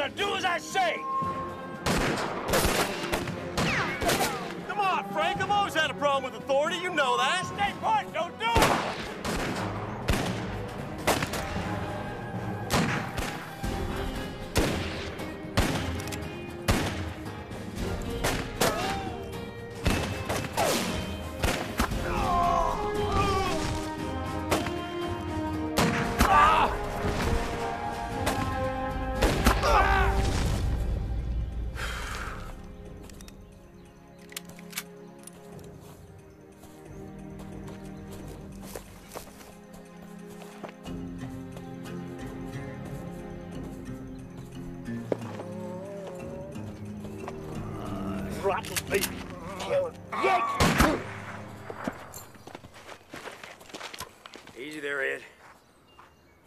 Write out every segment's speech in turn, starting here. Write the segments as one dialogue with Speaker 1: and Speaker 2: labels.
Speaker 1: Now do as I say!
Speaker 2: Come on, Frank. I've always had a problem with authority. You know that.
Speaker 1: Stay put! Don't do it!
Speaker 3: Rotten baby. Yank!
Speaker 4: Easy there, Ed.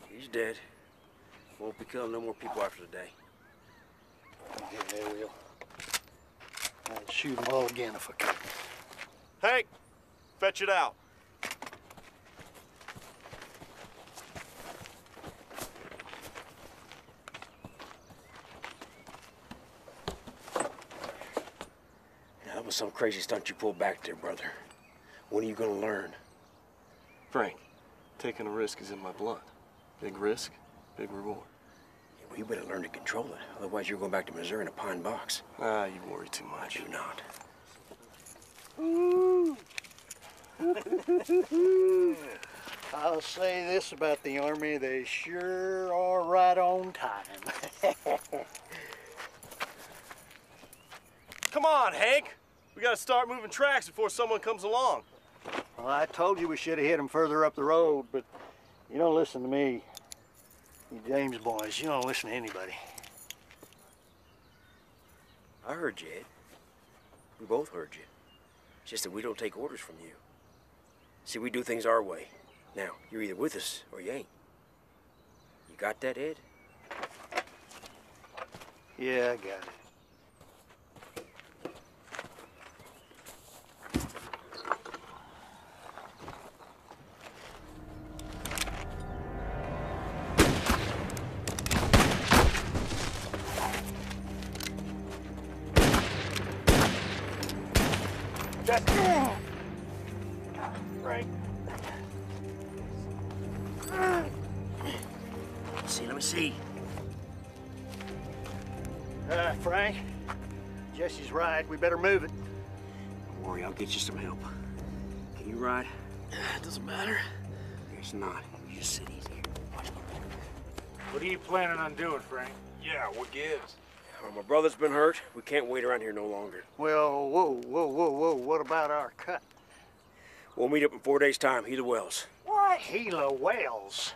Speaker 4: He's dead. Won't be killing no more people after today.
Speaker 3: Yeah, they will. I'd shoot them all again if I could.
Speaker 2: Hank, fetch it out.
Speaker 4: That was some crazy stunt you pulled back there, brother. When are you gonna learn?
Speaker 2: Frank, taking a risk is in my blood. Big risk, big reward.
Speaker 4: Yeah, well, you better learn to control it. Otherwise, you're going back to Missouri in a pine box.
Speaker 2: Ah, you worry too
Speaker 4: I
Speaker 2: much.
Speaker 4: do not.
Speaker 3: I'll say this about the Army, they sure are right on time.
Speaker 2: Come on, Hank. We gotta start moving tracks before someone comes along.
Speaker 3: Well, I told you we should have hit them further up the road, but you don't listen to me. You James boys, you don't listen to anybody.
Speaker 4: I heard you, Ed. We both heard you. It's just that we don't take orders from you. See, we do things our way. Now, you're either with us or you ain't. You got that, Ed?
Speaker 3: Yeah, I got it.
Speaker 4: Right. Let me see.
Speaker 3: Frank, Jesse's right. We better move it.
Speaker 4: Don't worry, I'll get you some help. Can you ride?
Speaker 2: It doesn't matter.
Speaker 4: It's not. You just sit easy. Watch me.
Speaker 1: What are you planning on doing, Frank?
Speaker 5: Yeah, what gives?
Speaker 4: Well, my brother's been hurt. We can't wait around here no longer.
Speaker 3: Well, whoa. What about our cut?
Speaker 4: We'll meet up in 4 days' time, Gila Wells.
Speaker 3: What? Gila Wells?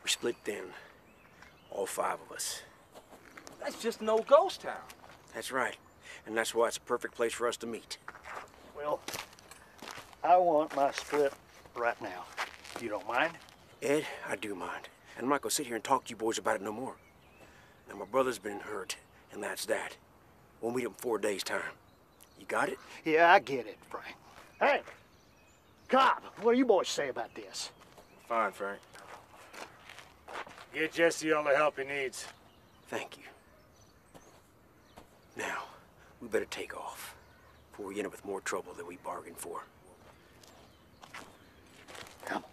Speaker 4: We split thin. All 5 of us.
Speaker 5: That's just an old ghost town.
Speaker 4: That's right. And that's why it's a perfect place for us to meet.
Speaker 3: Well, I want my split right now. You don't mind?
Speaker 4: Ed, I do mind. And I'm not gonna sit here and talk to you boys about it no more. Now, my brother's been hurt, and that's that. We'll meet up in 4 days' time. You got it?
Speaker 3: Yeah, I get it, Frank. Hey, Cobb, what do you boys say about this?
Speaker 5: Fine, Frank.
Speaker 1: Get Jesse all the help he needs.
Speaker 4: Thank you. Now, we better take off before we end up with more trouble than we bargained for.
Speaker 3: Come.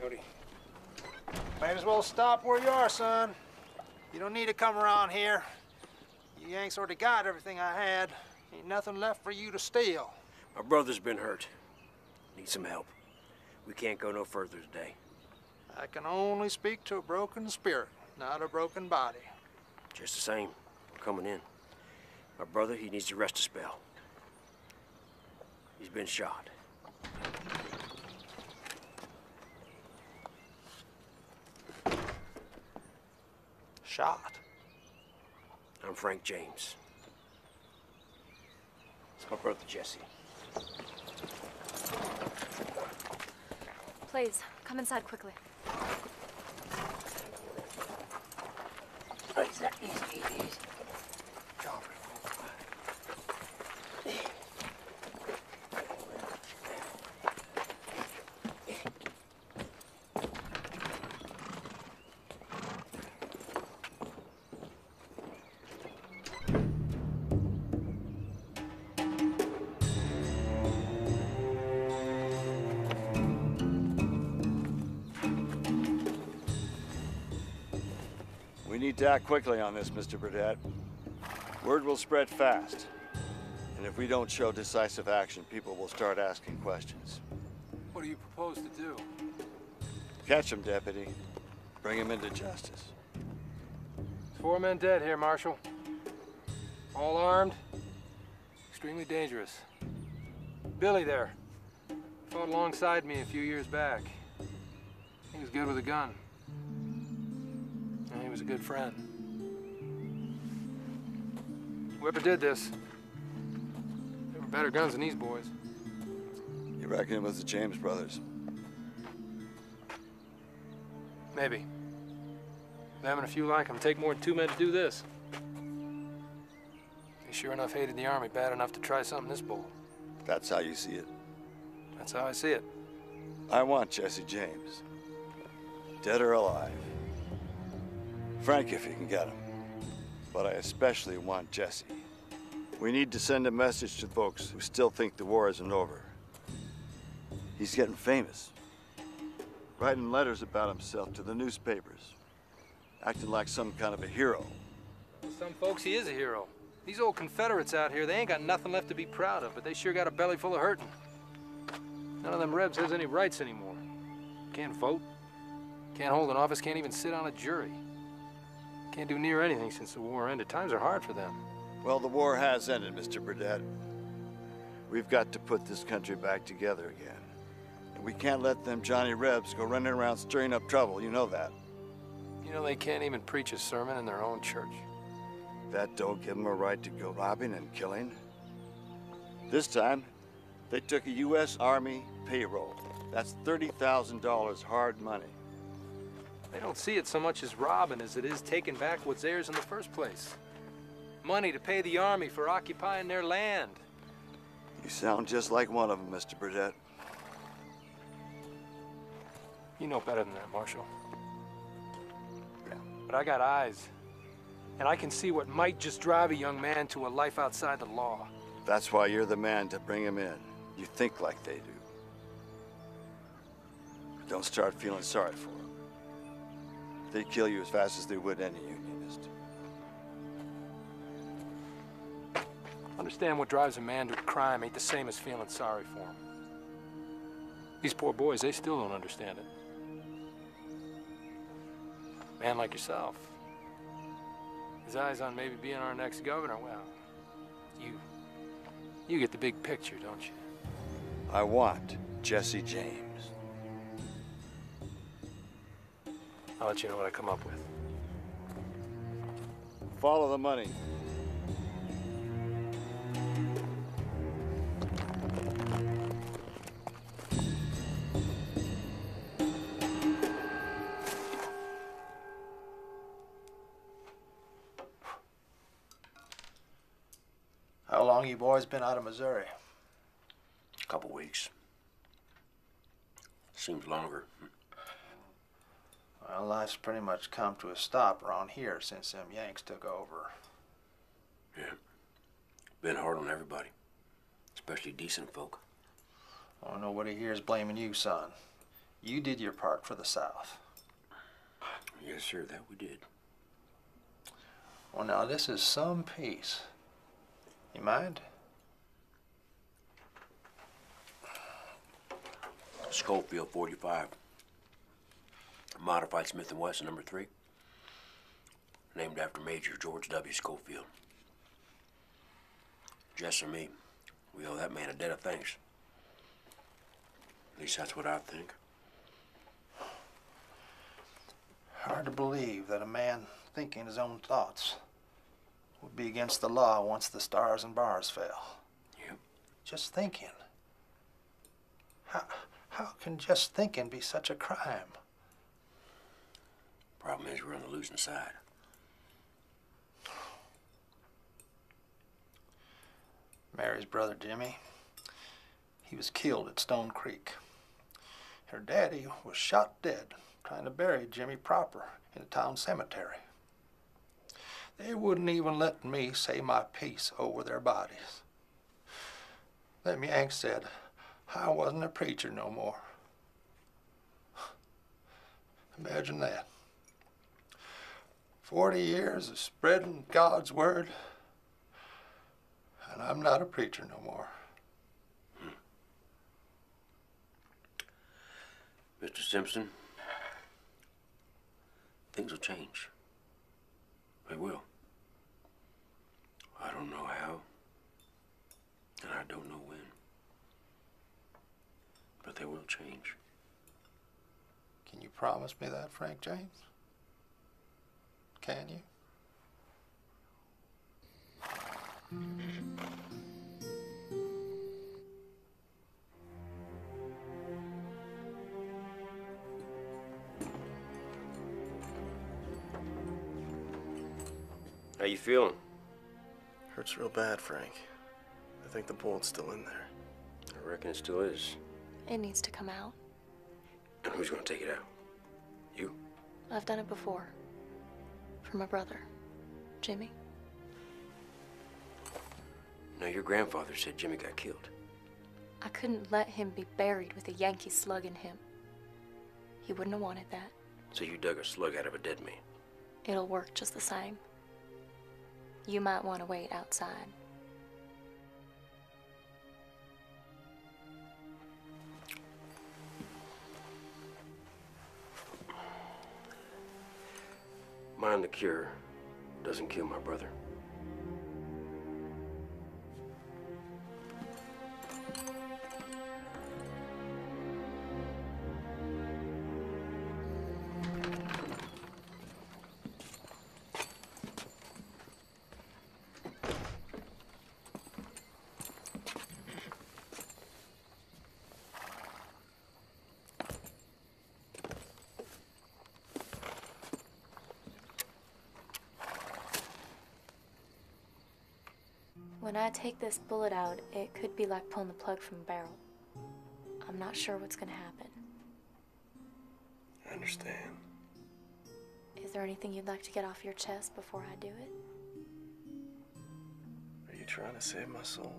Speaker 5: Cody.
Speaker 6: Might as well stop where you are, son. You don't need to come around here. You Yanks already got everything I had. Ain't nothing left for you to steal.
Speaker 4: My brother's been hurt. Need some help. We can't go no further today.
Speaker 6: I can only speak to a broken spirit, not a broken body.
Speaker 4: Just the same, we're coming in. My brother, he needs to rest a spell. He's been shot.
Speaker 6: Shot.
Speaker 4: I'm Frank James. It's my brother, Jesse.
Speaker 7: Please, come inside quickly.
Speaker 8: We need to act quickly on this, Mr. Burdett. Word will spread fast. And if we don't show decisive action, people will start asking questions.
Speaker 5: What do you propose to do?
Speaker 8: Catch him, Deputy. Bring him into justice.
Speaker 5: There's 4 men dead here, Marshal. All armed. Extremely dangerous. Billy there. Fought alongside me a few years back. He was good with a gun. And he was a good friend. Whoever did this, they were better guns than these boys.
Speaker 8: You reckon it was the James brothers?
Speaker 5: Maybe. Them and a few like them take more than 2 men to do this. They sure enough hated the Army bad enough to try something this bold.
Speaker 8: That's how you see it.
Speaker 5: That's how I see it.
Speaker 8: I want Jesse James. Dead or alive. Frank, if you can get him. But I especially want Jesse. We need to send a message to folks who still think the war isn't over. He's getting famous. Writing letters about himself to the newspapers. Acting like some kind of a hero.
Speaker 5: For some folks, he is a hero. These old Confederates out here, they ain't got nothing left to be proud of, but they sure got a belly full of hurting. None of them Rebs has any rights anymore. Can't vote. Can't hold an office, can't even sit on a jury. Can't do near anything since the war ended. Times are hard for them.
Speaker 8: Well, the war has ended, Mr. Burdett. We've got to put this country back together again. And we can't let them Johnny Rebs go running around stirring up trouble, you know that.
Speaker 5: You know, they can't even preach a sermon in their own church.
Speaker 8: That don't give them a right to go robbing and killing. This time, they took a U.S. Army payroll. That's $30,000 hard money.
Speaker 5: They don't see it so much as robbing as it is taking back what's theirs in the first place. Money to pay the Army for occupying their land.
Speaker 8: You sound just like one of them, Mr. Burdett.
Speaker 5: You know better than that, Marshal. But I got eyes. And I can see what might just drive a young man to a life outside the law.
Speaker 8: That's why you're the man to bring him in. You think like they do. But don't start feeling sorry for them. They'd kill you as fast as they would any unionist.
Speaker 5: Understand what drives a man to a crime ain't the same as feeling sorry for him. These poor boys, they still don't understand it. A man like yourself, his eyes on maybe being our next governor, well, you get the big picture, don't you?
Speaker 8: I want Jesse James.
Speaker 5: I'll let you know what I come up with.
Speaker 8: Follow the money.
Speaker 6: How long you boys been out of Missouri?
Speaker 4: A couple weeks. Seems longer.
Speaker 6: Well, life's pretty much come to a stop around here since them Yanks took over.
Speaker 4: Yeah. Been hard on everybody. Especially decent folk.
Speaker 6: Oh, nobody here is blaming you, son. You did your part for the South.
Speaker 4: Yes, sir, that we did.
Speaker 6: Well, now, this is some piece. You mind?
Speaker 4: Schofield 45. Modified Smith & Wesson number 3. Named after Major George W. Schofield. Jess and me, we owe that man a debt of thanks. At least that's what I think.
Speaker 6: Hard to believe that a man thinking his own thoughts would be against the law once the stars and bars fell.
Speaker 4: Yep.
Speaker 6: Just thinking. How can just thinking be such a crime?
Speaker 4: Problem is, we're on the losing side.
Speaker 6: Mary's brother, Jimmy, he was killed at Stone Creek. Her daddy was shot dead trying to bury Jimmy proper in the town cemetery. They wouldn't even let me say my piece over their bodies. Them Yanks said I wasn't a preacher no more. Imagine that. 40 years of spreading God's word, and I'm not a preacher no more.
Speaker 4: Mr. Simpson, things will change. They will. I don't know how, and I don't know when. But they will change.
Speaker 6: Can you promise me that, Frank James? Can you?
Speaker 4: How you feeling?
Speaker 2: Hurts real bad, Frank. I think the bullet's still in there.
Speaker 4: I reckon it still is.
Speaker 7: It needs to come out.
Speaker 4: And who's gonna take it out? You?
Speaker 7: I've done it before. For my brother, Jimmy.
Speaker 4: No, your grandfather said Jimmy got killed.
Speaker 7: I couldn't let him be buried with a Yankee slug in him. He wouldn't have wanted that.
Speaker 4: So you dug a slug out of a dead man.
Speaker 7: It'll work just the same. You might want to wait outside.
Speaker 4: Mind the cure doesn't kill my brother.
Speaker 7: When I take this bullet out, it could be like pulling the plug from a barrel. I'm not sure what's gonna happen.
Speaker 2: I understand.
Speaker 7: Is there anything you'd like to get off your chest before I do it?
Speaker 2: Are you trying to save my soul?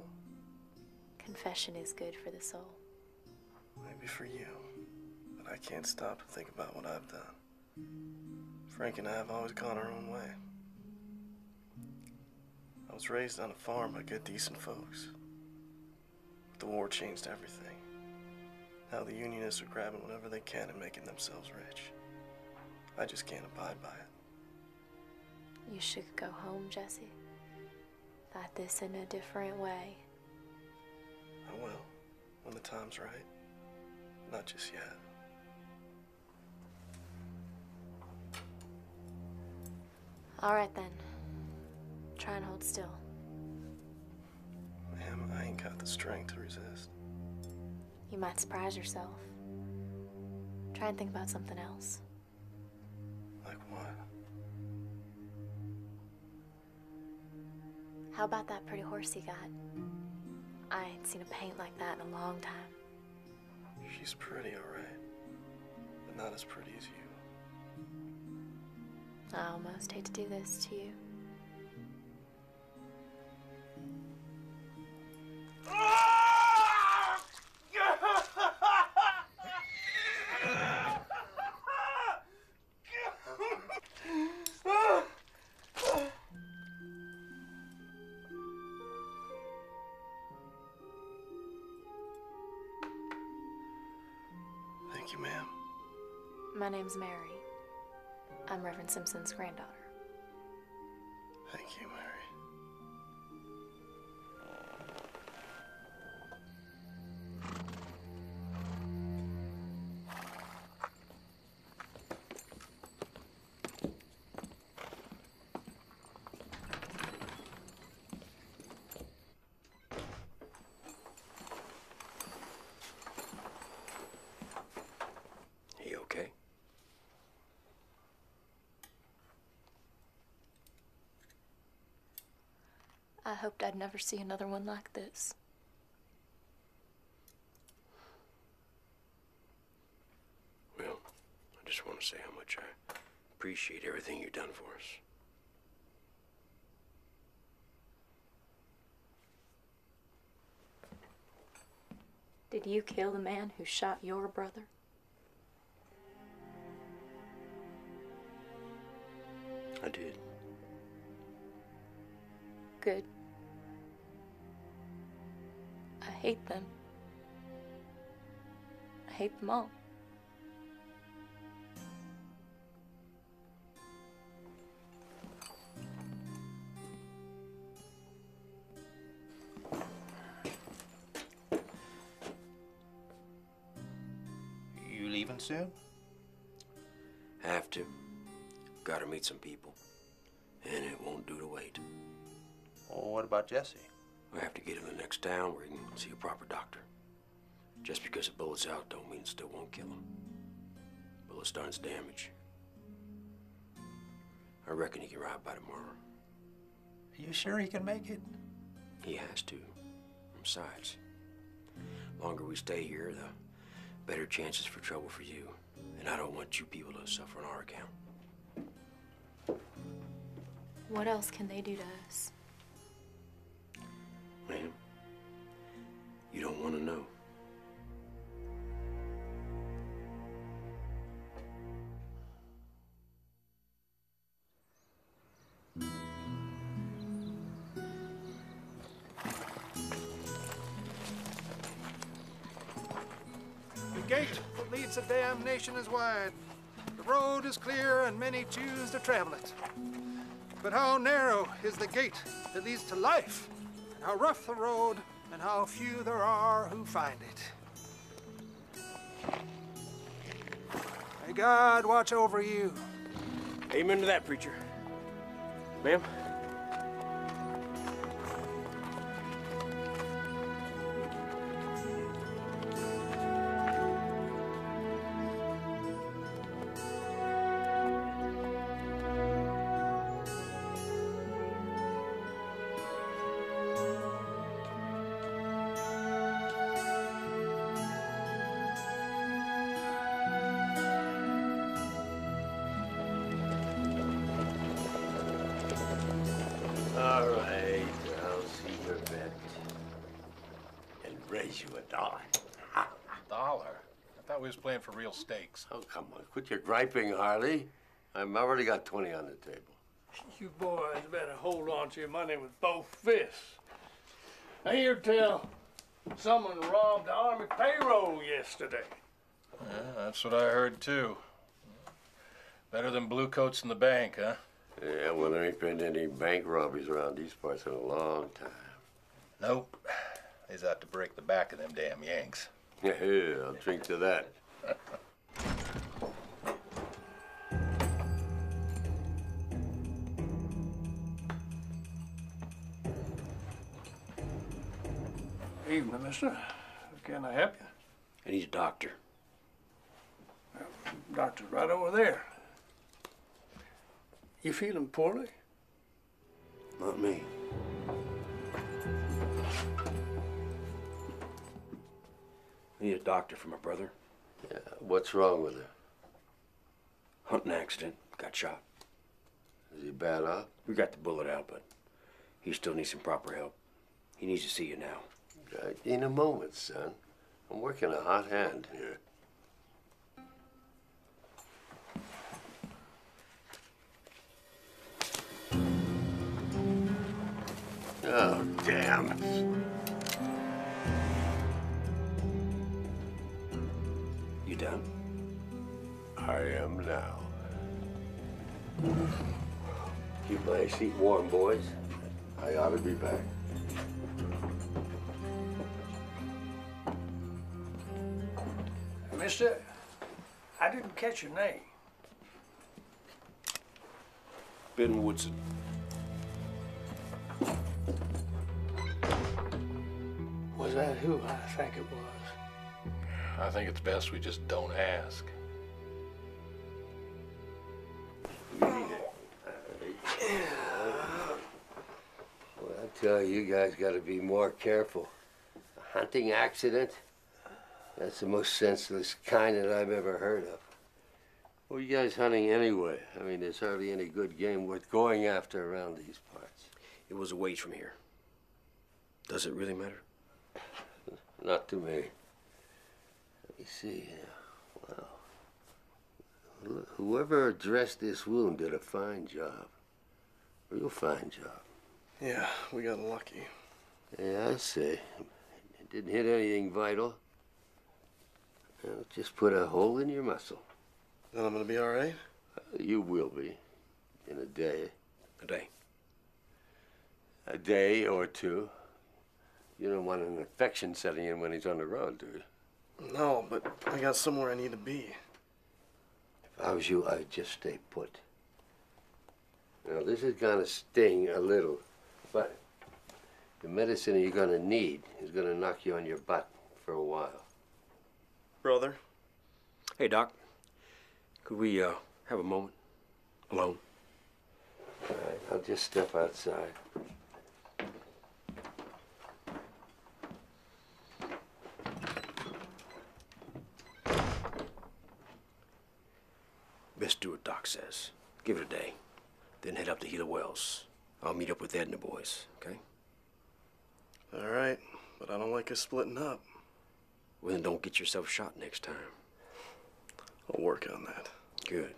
Speaker 7: Confession is good for the soul.
Speaker 2: Maybe for you, but I can't stop to think about what I've done. Frank and I have always gone our own way. I was raised on a farm by good, decent folks. But the war changed everything. Now the Unionists are grabbing whatever they can and making themselves rich. I just can't abide by it.
Speaker 7: You should go home, Jesse. Fight this in a different way.
Speaker 2: I will, when the time's right. Not just yet.
Speaker 7: All right, then. Try and hold still.
Speaker 2: Ma'am, I ain't got the strength to resist.
Speaker 7: You might surprise yourself. Try and think about something else.
Speaker 2: Like what?
Speaker 7: How about that pretty horse you got? I ain't seen a paint like that in a long time.
Speaker 2: She's pretty, all right. But not as pretty as you.
Speaker 7: I almost hate to do this to you.
Speaker 2: Thank you, ma'am.
Speaker 7: My name's Mary. I'm Reverend Simpson's granddaughter.
Speaker 2: Thank you, Mary.
Speaker 4: You okay?
Speaker 7: I hoped I'd never see another one like this.
Speaker 4: Well, I just want to say how much I appreciate everything you've done for us.
Speaker 7: Did you kill the man who shot your brother?
Speaker 4: I did.
Speaker 7: Good. I hate them. I hate them all.
Speaker 6: You leaving soon?
Speaker 4: Have to. Gotta meet some people. And it won't do to wait.
Speaker 6: Oh, what about Jesse?
Speaker 4: We have to get him to the next town where he can see a proper doctor. Just because a bullet's out don't mean it still won't kill him. Bullet's done its damage. I reckon he can ride by tomorrow.
Speaker 6: Are you sure he can make it?
Speaker 4: He has to. Besides, the longer we stay here, the better chances for trouble for you. And I don't want you people to suffer on our account.
Speaker 7: What else can they do to us?
Speaker 4: Ma'am, you don't want to know.
Speaker 6: The gate that leads to damnation is wide. The road is clear and many choose to travel it. But how narrow is the gate that leads to life? And how rough the road and how few there are who find it. May God watch over you.
Speaker 4: Amen to that, preacher. Ma'am?
Speaker 9: All right, I'll see your bet. And raise you $1.
Speaker 10: Dollar? I thought we was playing for real stakes.
Speaker 9: Oh, come on. Quit your griping, Harley. I've already got 20 on the table.
Speaker 11: You boys better hold on to your money with both fists. I hear tell someone robbed the Army payroll yesterday.
Speaker 10: Yeah, that's what I heard, too. Better than blue coats in the bank, huh?
Speaker 9: Yeah, well, there ain't been any bank robberies around these parts in a long time.
Speaker 10: Nope. He's out to break the back of them damn Yanks.
Speaker 9: Yeah, I'll drink to that.
Speaker 11: Evening, mister. Can I help you?
Speaker 4: I need a doctor.
Speaker 11: Doctor's right over there. You feeling poorly?
Speaker 4: Not me. I need a doctor for my brother.
Speaker 9: Yeah, what's wrong with her?
Speaker 4: Hunting accident. Got shot.
Speaker 9: Is he bad off?
Speaker 4: We got the bullet out, but he still needs some proper help. He needs to see you now.
Speaker 9: Right, in a moment, son. I'm working a hot hand here. Oh, damn.
Speaker 4: You done?
Speaker 9: I am now. Keep my seat warm, boys. I ought to be back.
Speaker 11: Mister, I didn't catch your name.
Speaker 9: Ben Woodson.
Speaker 11: Was that who I think it was?
Speaker 10: I think it's best we just don't ask.
Speaker 9: Well, I tell you, you guys got to be more careful. A hunting accident? That's the most senseless kind that I've ever heard of. What are you guys hunting anyway? I mean, there's hardly any good game worth going after around these parts.
Speaker 4: It was a ways from here. Does it really matter?
Speaker 9: Not to me. Let me see. Wow. Whoever addressed this wound did a fine job. Real fine job.
Speaker 2: Yeah, we got lucky.
Speaker 9: Yeah, I see. It didn't hit anything vital. Well, just put a hole in your muscle.
Speaker 2: Then I'm gonna be all right?
Speaker 9: You will be. In a day.
Speaker 4: A day?
Speaker 9: A day or two. You don't want an infection setting in when he's on the road, do you?
Speaker 2: No, but I got somewhere I need to be.
Speaker 9: If I was you, I'd just stay put. Now, this is gonna sting a little, but the medicine you're gonna need is gonna knock you on your butt for a while.
Speaker 2: Brother?
Speaker 4: Hey, Doc. Could we have a moment alone?
Speaker 9: All right, I'll just step outside.
Speaker 4: Best do what Doc says. Give it a day. Then head up to Gila Wells. I'll meet up with Ed and the boys, okay?
Speaker 2: All right, but I don't like us splitting up.
Speaker 4: Well, then don't get yourself shot next time.
Speaker 2: I'll work on that.
Speaker 4: Good.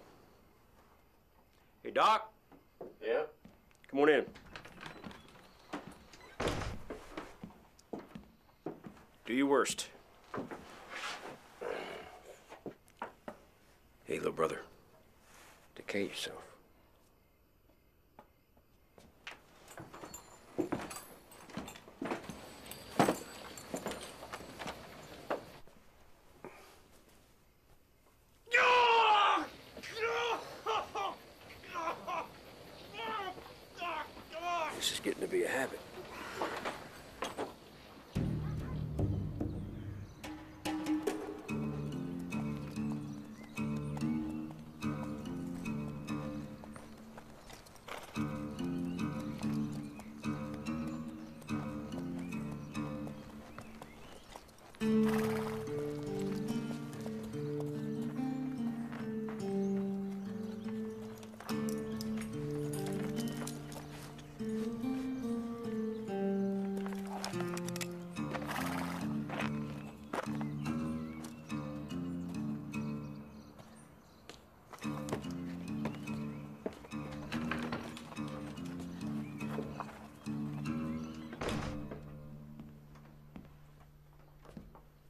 Speaker 4: Hey, Doc.
Speaker 9: Yeah?
Speaker 4: Come on in. Do your worst. Hey, little brother. Take care of yourself. This is getting to be a habit.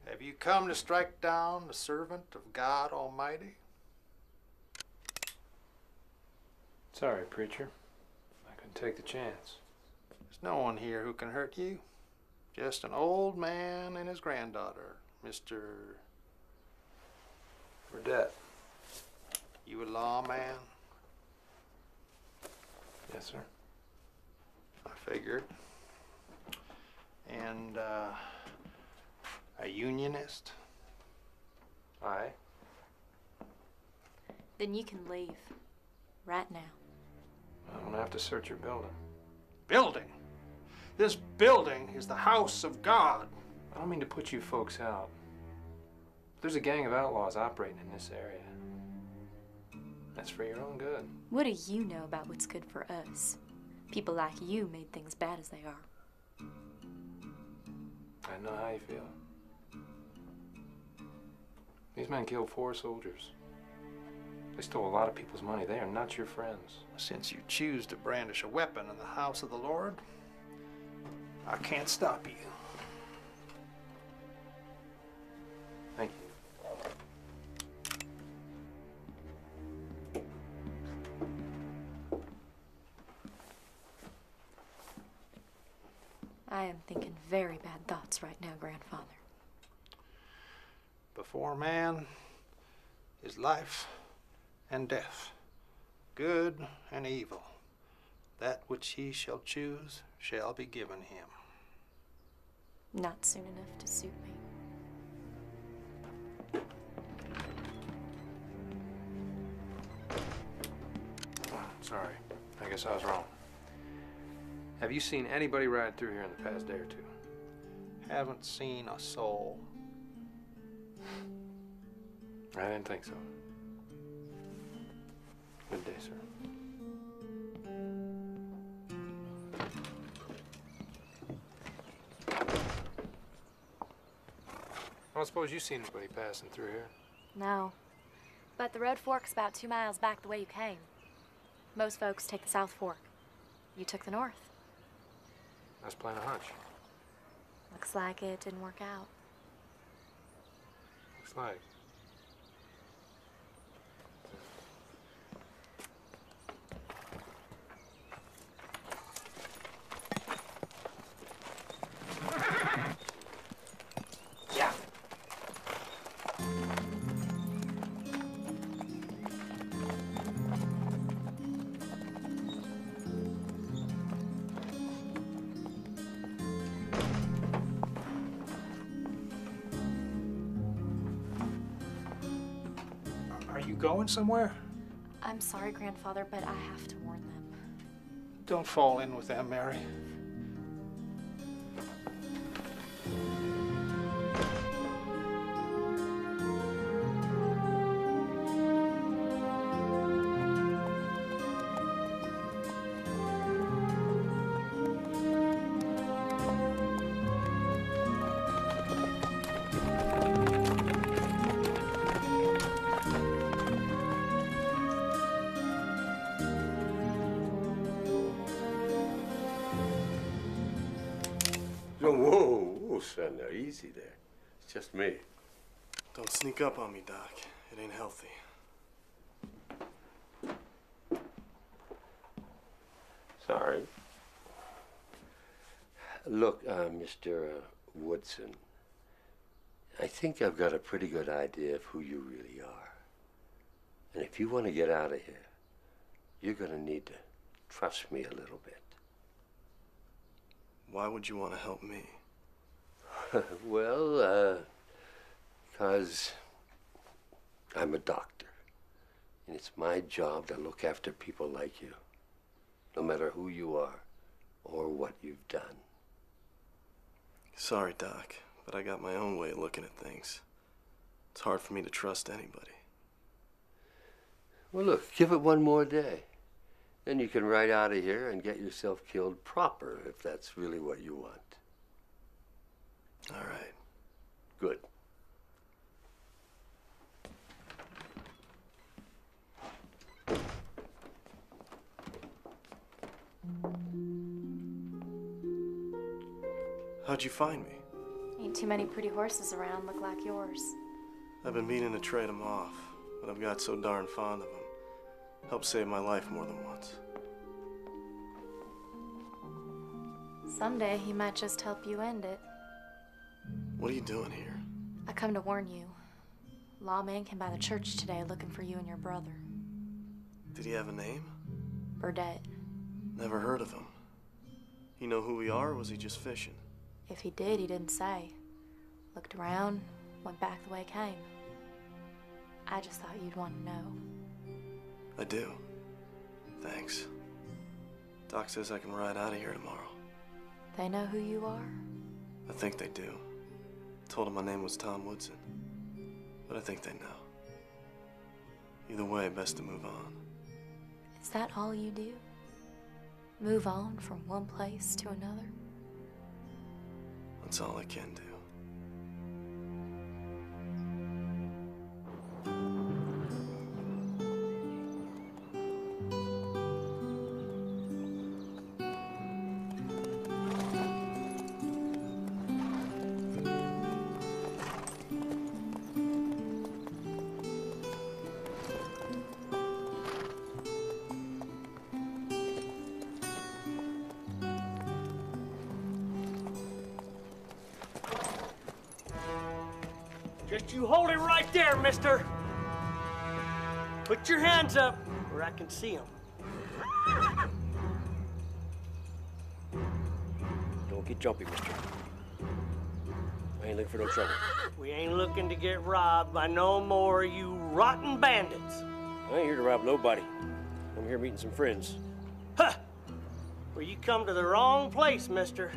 Speaker 6: Have you come to strike down the servant of God Almighty?
Speaker 5: Sorry, preacher. I couldn't take the chance.
Speaker 6: There's no one here who can hurt you. Just an old man and his granddaughter, Mr.
Speaker 5: Burdett.
Speaker 6: You a lawman?
Speaker 5: Yes, sir.
Speaker 6: I figured. And, a unionist?
Speaker 5: Aye.
Speaker 7: Then you can leave. Right now.
Speaker 5: I'm gonna have to search your building.
Speaker 6: Building? This building is the house of God.
Speaker 5: I don't mean to put you folks out. There's a gang of outlaws operating in this area. That's for your own good.
Speaker 7: What do you know about what's good for us? People like you made things bad as they are.
Speaker 5: I know how you feel. These men killed 4 soldiers. They stole a lot of people's money. They are not your friends.
Speaker 6: Since you choose to brandish a weapon in the house of the Lord, I can't stop you.
Speaker 5: Thank you.
Speaker 7: I am thinking very bad thoughts right now, Grandfather.
Speaker 6: Before man is life and death, good and evil. That which he shall choose shall be given him.
Speaker 7: Not soon enough to suit me.
Speaker 5: Sorry. I guess I was wrong. Have you seen anybody ride through here in the past day or two?
Speaker 6: Haven't seen a soul.
Speaker 5: I didn't think so. Good day, sir. I don't suppose you've seen anybody passing through here.
Speaker 12: No. But the road forks about 2 miles back the way you came. Most folks take the South Fork. You took the North.
Speaker 5: I was playing a hunch.
Speaker 12: Looks like it didn't work out.
Speaker 5: Looks like.
Speaker 6: Are you going somewhere?
Speaker 12: I'm sorry, Grandfather, but I have to warn them.
Speaker 6: Don't fall in with them, Mary.
Speaker 9: Whoa, son, now easy there. It's just me.
Speaker 2: Don't sneak up on me, Doc. It ain't healthy.
Speaker 9: Sorry. Look, Mr. Woodson, I think I've got a pretty good idea of who you really are. And if you want to get out of here, you're going to need to trust me a little bit.
Speaker 2: Why would you want to help me?
Speaker 9: Well, because I'm a doctor. And it's my job to look after people like you, no matter who you are or what you've done.
Speaker 2: Sorry, Doc, but I got my own way of looking at things. It's hard for me to trust anybody.
Speaker 9: Well, look, give it one more day. Then you can ride out of here and get yourself killed proper, if that's really what you want.
Speaker 2: All right.
Speaker 9: Good.
Speaker 2: How'd you find me?
Speaker 12: Ain't too many pretty horses around look like yours.
Speaker 2: I've been meaning to trade them off, but I've got so darn fond of them. Helped save my life more than once.
Speaker 12: Someday he might just help you end it.
Speaker 2: What are you doing here?
Speaker 12: I come to warn you. Lawman came by the church today looking for you and your brother.
Speaker 2: Did he have a name?
Speaker 12: Burdett.
Speaker 2: Never heard of him. He know who we are, or was he just fishing?
Speaker 12: If he did, he didn't say. Looked around, went back the way he came. I just thought you'd want to know.
Speaker 2: I do. Thanks. Doc says I can ride out of here tomorrow.
Speaker 12: They know who you are?
Speaker 2: I think they do. Told them my name was Tom Woodson. But I think they know. Either way, best to move on.
Speaker 12: Is that all you do? Move on from one place to another?
Speaker 2: That's all I can do.
Speaker 13: Just you hold it right there, mister. Put your hands up where I can see them.
Speaker 4: Don't get jumpy, mister. I ain't looking for no trouble.
Speaker 13: We ain't looking to get robbed by no more of you rotten bandits.
Speaker 4: I ain't here to rob nobody. I'm here meeting some friends.
Speaker 13: Huh! Well, you come to the wrong place, mister.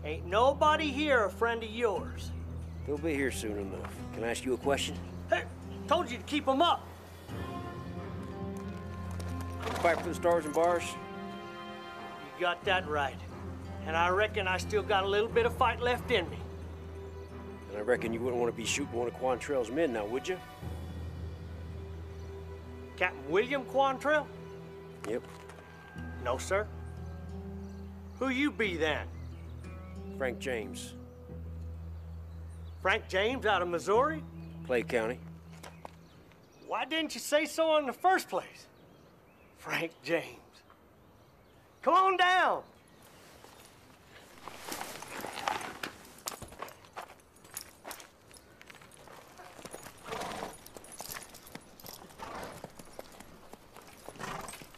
Speaker 13: Ain't nobody here a friend of yours.
Speaker 4: They'll be here soon enough. Can I ask you a question?
Speaker 13: Hey, told you to keep them up.
Speaker 4: Fight for the stars and bars?
Speaker 13: You got that right. And I reckon I still got a little bit of fight left in me.
Speaker 4: And I reckon you wouldn't want to be shooting one of Quantrell's men now, would you?
Speaker 13: Captain William Quantrell?
Speaker 4: Yep.
Speaker 13: No, sir. Who you be then?
Speaker 4: Frank James.
Speaker 13: Frank James out of Missouri?
Speaker 4: Clay County.
Speaker 13: Why didn't you say so in the first place? Frank James. Come on down.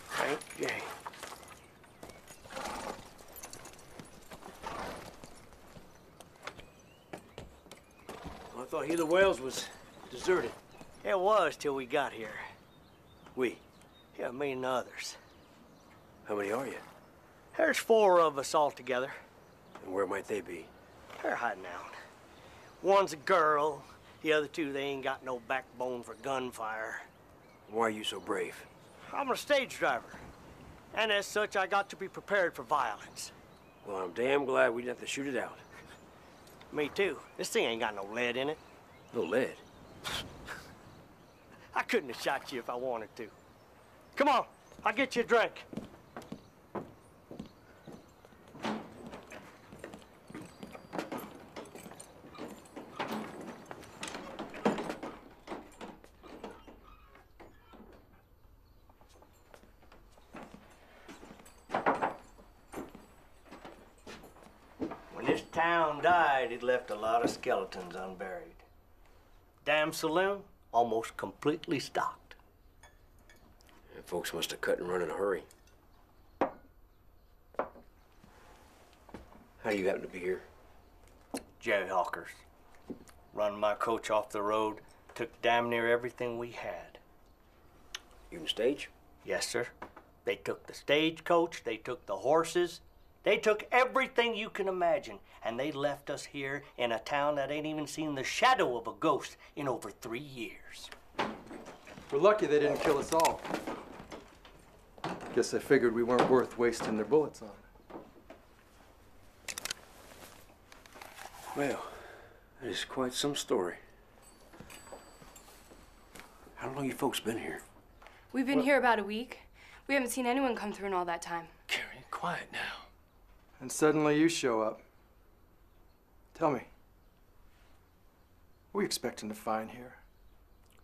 Speaker 13: Frank James.
Speaker 4: I thought Gila Wells was deserted.
Speaker 13: It was till we got here.
Speaker 4: We?
Speaker 13: Yeah, me and the others.
Speaker 4: How many are you?
Speaker 13: There's 4 of us all together.
Speaker 4: And where might they be?
Speaker 13: They're hiding out. One's a girl. The other 2, they ain't got no backbone for gunfire.
Speaker 4: Why are you so brave?
Speaker 13: I'm a stage driver. And as such, I got to be prepared for violence.
Speaker 4: Well, I'm damn glad we didn't have to shoot it out.
Speaker 13: Me too. This thing ain't got no lead in it.
Speaker 4: No lead?
Speaker 13: I couldn't have shot you if I wanted to. Come on, I'll get you a drink. When this town died, it left a lot of skeletons unburied. Damn saloon, almost completely stocked.
Speaker 4: Yeah, folks must have cut and run in a hurry. How do you happen to be here?
Speaker 13: Jayhawkers. Run my coach off the road, took damn near everything we had.
Speaker 4: Even stage?
Speaker 13: Yes, sir. They took the stagecoach, they took the horses, they took everything you can imagine, and they left us here in a town that ain't even seen the shadow of a ghost in over 3 years.
Speaker 14: We're lucky they didn't kill us all. Guess they figured we weren't worth wasting their bullets on.
Speaker 4: Well, that is quite some story. How long you folks been here?
Speaker 15: We've been here about a week. We haven't seen anyone come through in all that time.
Speaker 10: Carrie, quiet now.
Speaker 14: And suddenly you show up. Tell me, what were you expecting to find here?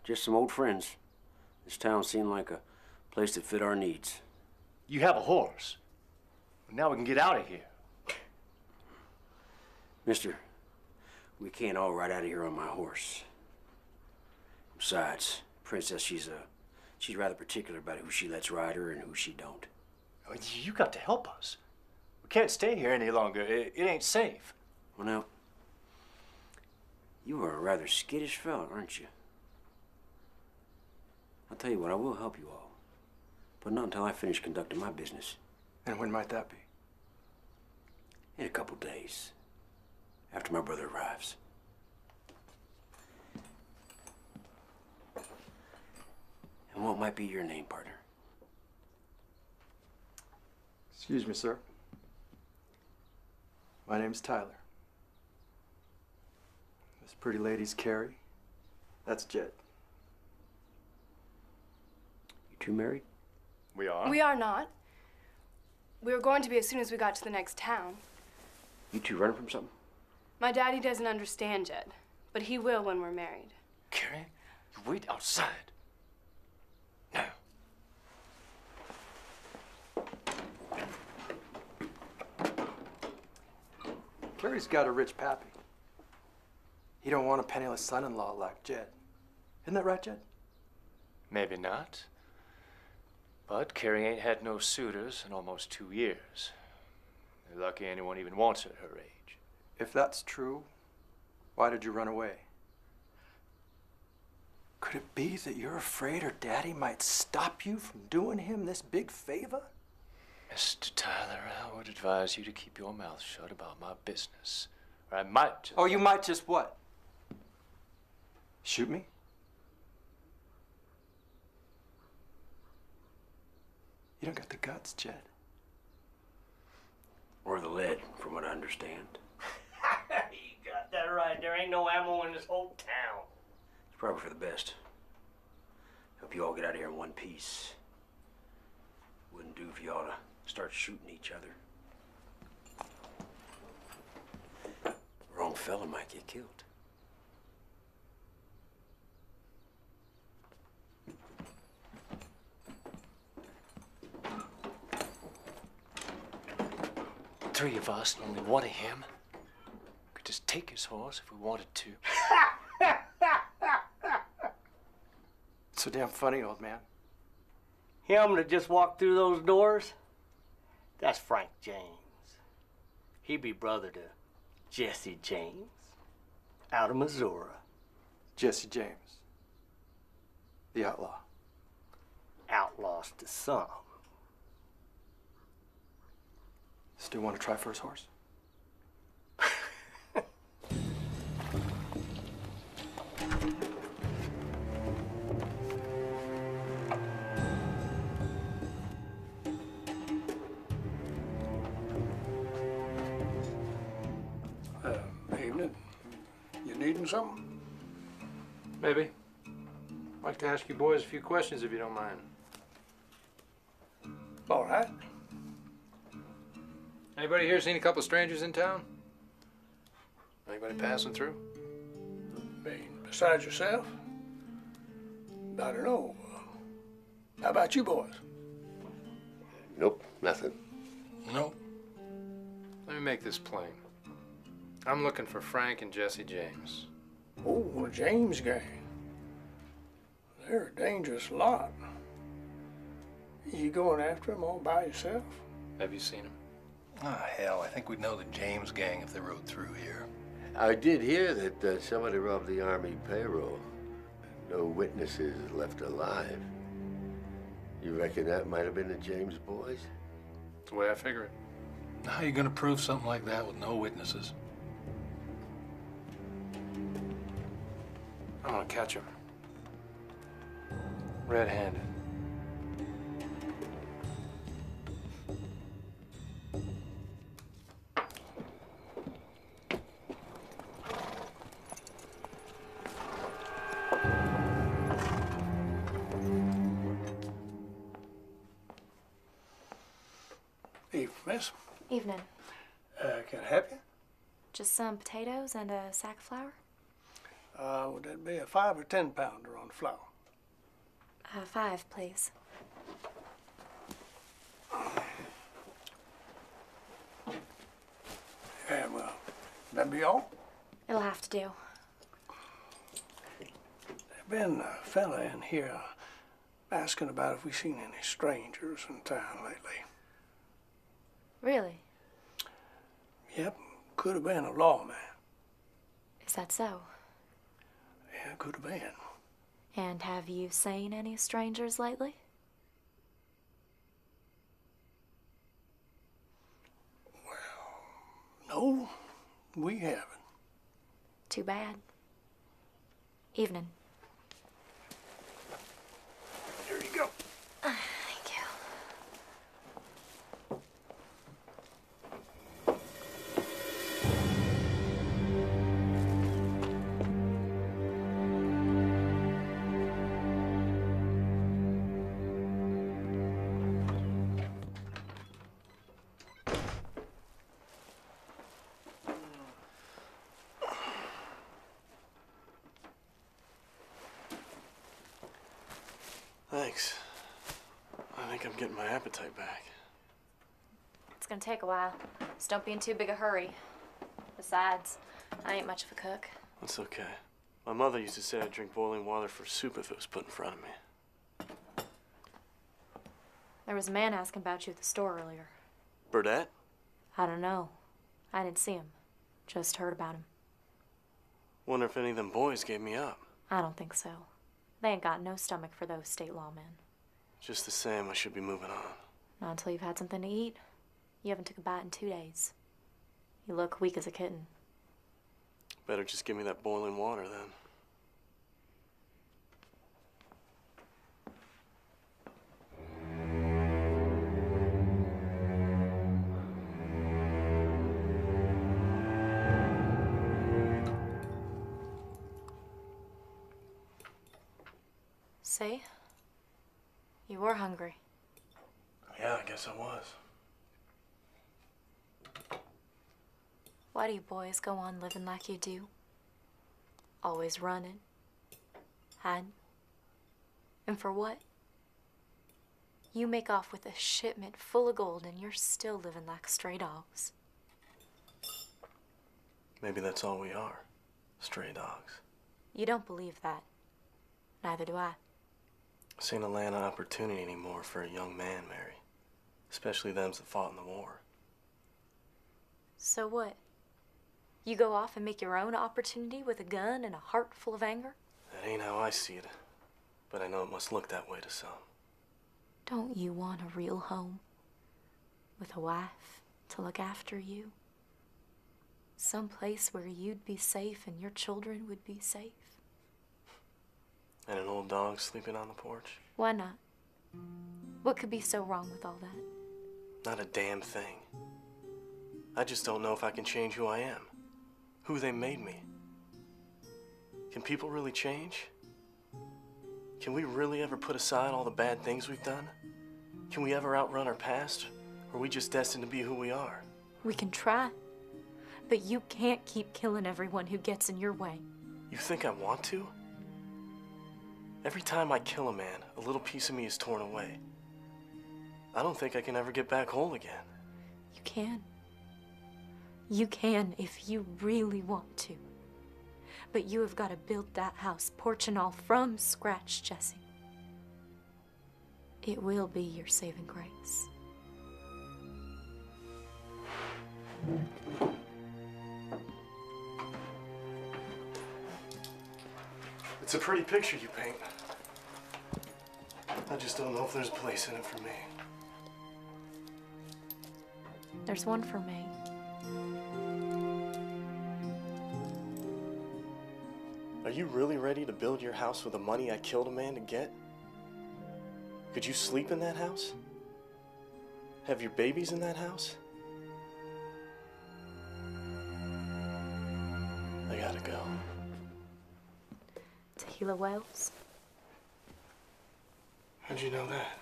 Speaker 4: Just some old friends. This town seemed like a place that fit our needs.
Speaker 16: You have a horse. Now we can get out of here.
Speaker 4: Mister, we can't all ride out of here on my horse. Besides, Princess, she's rather particular about who she lets ride her and who she don't.
Speaker 16: You got to help us. We can't stay here any longer. It ain't safe.
Speaker 4: Well, now, you are a rather skittish fella, aren't you? I'll tell you what, I will help you all. But not until I finish conducting my business.
Speaker 14: And when might that be?
Speaker 4: In a couple days. After my brother arrives. And what might be your name, partner?
Speaker 14: Excuse me, sir. My name's Tyler. This pretty lady's Carrie. That's Jed.
Speaker 4: You two married?
Speaker 16: We are.
Speaker 15: We are not. We were going to be as soon as we got to the next town.
Speaker 4: You two running from something?
Speaker 15: My daddy doesn't understand Jed, but he will when we're married.
Speaker 16: Carrie, you wait outside. Now.
Speaker 14: Carrie's got a rich pappy. You don't want a penniless son-in-law like Jed. Isn't that right, Jed?
Speaker 16: Maybe not. But Carrie ain't had no suitors in almost 2 years. They're lucky anyone even wants her at her age.
Speaker 14: If that's true, why did you run away? Could it be that you're afraid her daddy might stop you from doing him this big favor?
Speaker 16: Mr. Tyler, I would advise you to keep your mouth shut about my business. Or I might just...
Speaker 14: Oh, you might just what? Shoot me? You don't got the guts, Jed.
Speaker 4: Or the lead, from what I understand.
Speaker 13: You got that right. There ain't no ammo in this whole town.
Speaker 4: It's probably for the best. Hope you all get out of here in one piece. Wouldn't do if you ought to start shooting each other. Wrong fella might get killed.
Speaker 16: Three of us and only one of him. Could just take his horse if we wanted to.
Speaker 14: It's so damn funny, old man.
Speaker 13: Him that just walked through those doors? That's Frank James. He be brother to Jesse James out of Missouri.
Speaker 14: Jesse James. The outlaw.
Speaker 13: Outlaws to some.
Speaker 14: Still want to try for his horse?
Speaker 11: Evening. You needing something?
Speaker 5: Maybe. I'd like to ask you boys a few questions if you don't mind.
Speaker 11: All right.
Speaker 5: Anybody here seen a couple strangers in town? Anybody passing through?
Speaker 11: Besides yourself? I don't know. How about you boys?
Speaker 9: Nope, nothing.
Speaker 11: Nope.
Speaker 5: Let me make this plain. I'm looking for Frank and Jesse James.
Speaker 11: Oh, the James gang. They're a dangerous lot. You going after them all by yourself?
Speaker 5: Have you seen them?
Speaker 10: Ah, hell, I think we'd know the James gang if they rode through here.
Speaker 9: I did hear that somebody robbed the Army payroll. No witnesses left alive. You reckon that might have been the James boys?
Speaker 5: That's the way I figure it.
Speaker 10: How are you gonna prove something like that with no witnesses?
Speaker 5: I'm gonna catch him. Red-handed.
Speaker 11: Hey, miss.
Speaker 12: Evening.
Speaker 11: Can I help you?
Speaker 12: Just some potatoes and a sack of flour?
Speaker 11: Would that be a 5 or 10 pounder on the flour?
Speaker 12: 5, please.
Speaker 11: Yeah, well, that be all?
Speaker 12: It'll have to do.
Speaker 11: There's been a fella in here asking about if we seen any strangers in town lately.
Speaker 12: Really?
Speaker 11: Yep, could have been a lawman.
Speaker 12: Is that so?
Speaker 11: Yeah, could have been.
Speaker 12: And have you seen any strangers lately?
Speaker 11: No, we haven't.
Speaker 12: Too bad. Evening.
Speaker 11: Here you go.
Speaker 12: Thank you.
Speaker 2: Thanks. I think I'm getting my appetite back.
Speaker 12: It's gonna take a while. Just don't be in too big a hurry. Besides, I ain't much of a cook.
Speaker 2: It's okay. My mother used to say I'd drink boiling water for soup if it was put in front of me.
Speaker 12: There was a man asking about you at the store earlier.
Speaker 2: Burdett?
Speaker 12: I don't know. I didn't see him. Just heard about him.
Speaker 2: Wonder if any of them boys gave me up.
Speaker 12: I don't think so. They ain't got no stomach for those state lawmen.
Speaker 2: Just the same, I should be moving on.
Speaker 12: Not until you've had something to eat. You haven't took a bite in 2 days. You look weak as a kitten.
Speaker 2: Better just give me that boiling water then.
Speaker 12: See? You were hungry.
Speaker 2: Yeah, I guess I was.
Speaker 12: Why do you boys go on living like you do? Always running, hiding. And for what? You make off with a shipment full of gold and you're still living like stray dogs.
Speaker 2: Maybe that's all we are. Stray dogs.
Speaker 12: You don't believe that. Neither do I.
Speaker 2: This ain't a land of opportunity anymore for a young man, Mary. Especially thems that fought in the war.
Speaker 12: So what? You go off and make your own opportunity with a gun and a heart full of anger?
Speaker 2: That ain't how I see it. But I know it must look that way to some.
Speaker 12: Don't you want a real home? With a wife to look after you? Some place where you'd be safe and your children would be safe?
Speaker 2: And an old dog sleeping on the porch?
Speaker 12: Why not? What could be so wrong with all that?
Speaker 2: Not a damn thing. I just don't know if I can change who I am. Who they made me. Can people really change? Can we really ever put aside all the bad things we've done? Can we ever outrun our past? Or are we just destined to be who we are?
Speaker 12: We can try. But you can't keep killing everyone who gets in your way.
Speaker 2: You think I want to? Every time I kill a man, a little piece of me is torn away. I don't think I can ever get back whole again.
Speaker 12: You can. You can if you really want to. But you have got to build that house, porch and all, from scratch, Jesse. It will be your saving grace.
Speaker 2: It's a pretty picture you paint. I just don't know if there's a place in it for me.
Speaker 12: There's one for me.
Speaker 2: Are you really ready to build your house with the money I killed a man to get? Could you sleep in that house? Have your babies in that house? I gotta go.
Speaker 12: Tequila Wells?
Speaker 2: How'd you know that?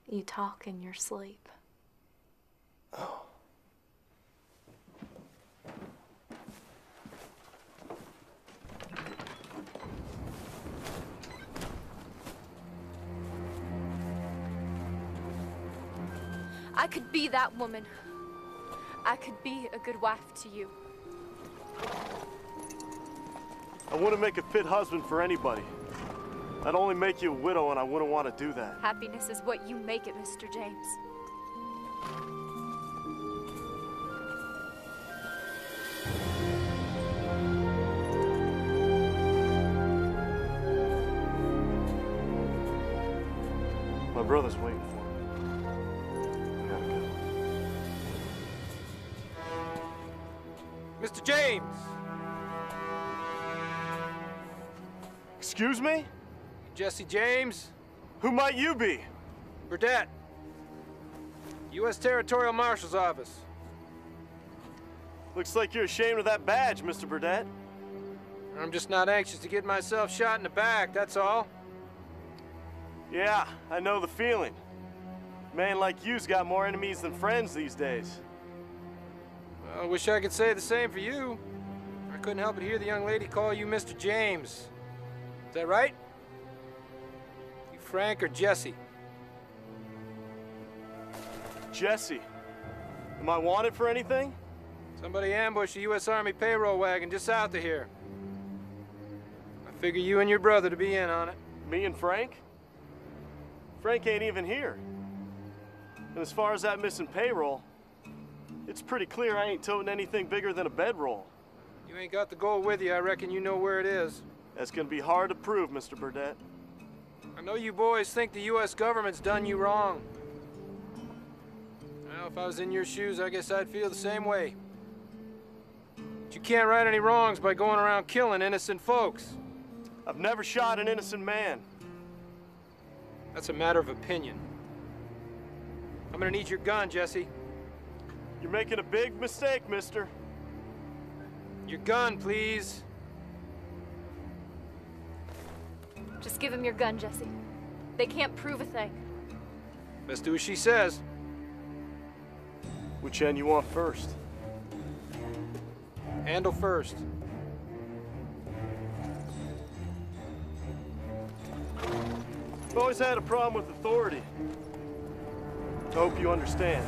Speaker 12: You talk in your sleep.
Speaker 2: Oh.
Speaker 15: I could be that woman. I could be a good wife to you.
Speaker 2: I wouldn't make a fit husband for anybody. I'd only make you a widow, and I wouldn't want to do that.
Speaker 15: Happiness is what you make it, Mr. James.
Speaker 2: My brother's waiting for me. I gotta go.
Speaker 5: Mr. James!
Speaker 2: Excuse me?
Speaker 5: Jesse James?
Speaker 2: Who might you be?
Speaker 5: Burdett. U.S. Territorial Marshal's Office.
Speaker 2: Looks like you're ashamed of that badge, Mr. Burdett.
Speaker 5: I'm just not anxious to get myself shot in the back, that's all.
Speaker 2: Yeah, I know the feeling. Man like you's got more enemies than friends these days.
Speaker 5: Well, I wish I could say the same for you. I couldn't help but hear the young lady call you Mr. James. Is that right? You Frank or Jesse?
Speaker 2: Jesse. Am I wanted for anything?
Speaker 5: Somebody ambushed a U.S. Army payroll wagon just south of here. I figure you and your brother to be in on it.
Speaker 2: Me and Frank? Frank ain't even here. And as far as that missing payroll, it's pretty clear I ain't toting anything bigger than a bedroll.
Speaker 5: You ain't got the gold with you. I reckon you know where it is.
Speaker 2: That's gonna be hard to prove, Mr. Burdett.
Speaker 5: I know you boys think the U.S. government's done you wrong. Well, if I was in your shoes, I guess I'd feel the same way. But you can't right any wrongs by going around killing innocent folks.
Speaker 2: I've never shot an innocent man.
Speaker 5: That's a matter of opinion. I'm gonna need your gun, Jesse.
Speaker 2: You're making a big mistake, mister.
Speaker 5: Your gun, please.
Speaker 15: Just give him your gun, Jesse. They can't prove a thing.
Speaker 5: Best do as she says.
Speaker 2: Which end you want first?
Speaker 5: Handle first.
Speaker 2: I've always had a problem with authority. I hope you understand.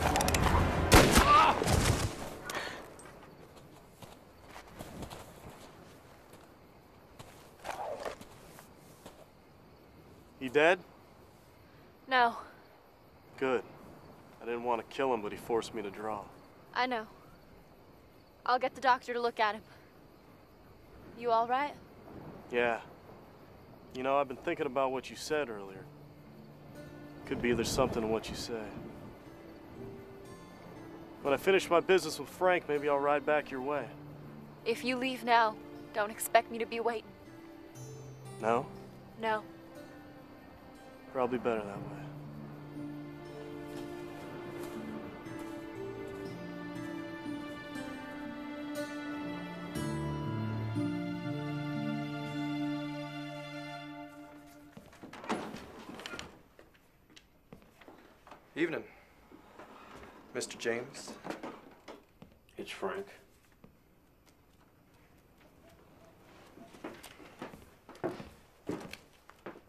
Speaker 2: He dead?
Speaker 15: No,
Speaker 2: Good. I didn't want to kill him, but he forced me to draw.
Speaker 15: I know. I'll get the doctor to look at him. You all right?
Speaker 2: Yeah. You know, I've been thinking about what you said earlier. Could be there's something in what you say. When I finish my business with Frank, maybe I'll ride back your way.
Speaker 15: If you leave now, don't expect me to be waiting.
Speaker 2: No?
Speaker 15: No.
Speaker 2: Probably better that way.
Speaker 14: Evening, Mr. James.
Speaker 4: It's Frank.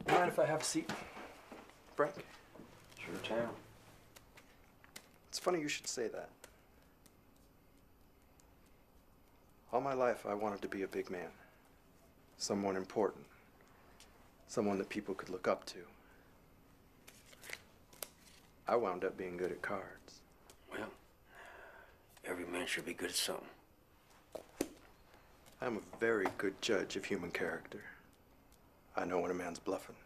Speaker 14: Mind if I have a seat, Frank?
Speaker 4: Sure, town.
Speaker 14: It's funny you should say that. All my life, I wanted to be a big man. Someone important. Someone that people could look up to. I wound up being good at cards.
Speaker 4: Well, every man should be good at something.
Speaker 14: I'm a very good judge of human character. I know when a man's bluffing.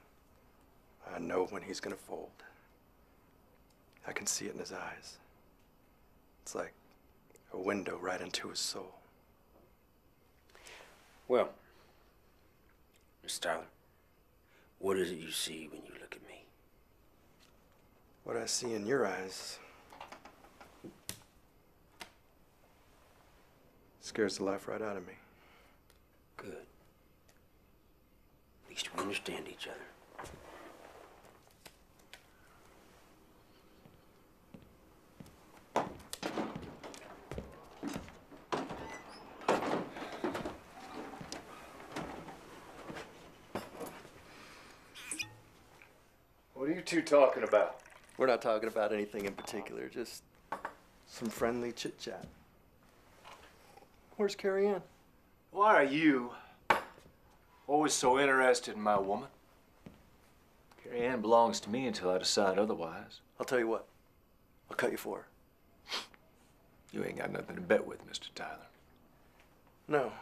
Speaker 14: I know when he's gonna fold. I can see it in his eyes. It's like a window right into his soul.
Speaker 4: Well, Miss Tyler, what is it you see when you look at me?
Speaker 14: What I see in your eyes scares the life right out of me.
Speaker 4: Good. At least we understand each other.
Speaker 16: What are you two talking about?
Speaker 14: We're not talking about anything in particular, just some friendly chit-chat. Where's Carrie Ann?
Speaker 16: Why are you always so interested in my woman? Carrie Ann belongs to me until I decide otherwise.
Speaker 14: I'll tell you what. I'll cut you for her.
Speaker 16: You ain't got nothing to bet with, Mr. Tyler.
Speaker 14: No.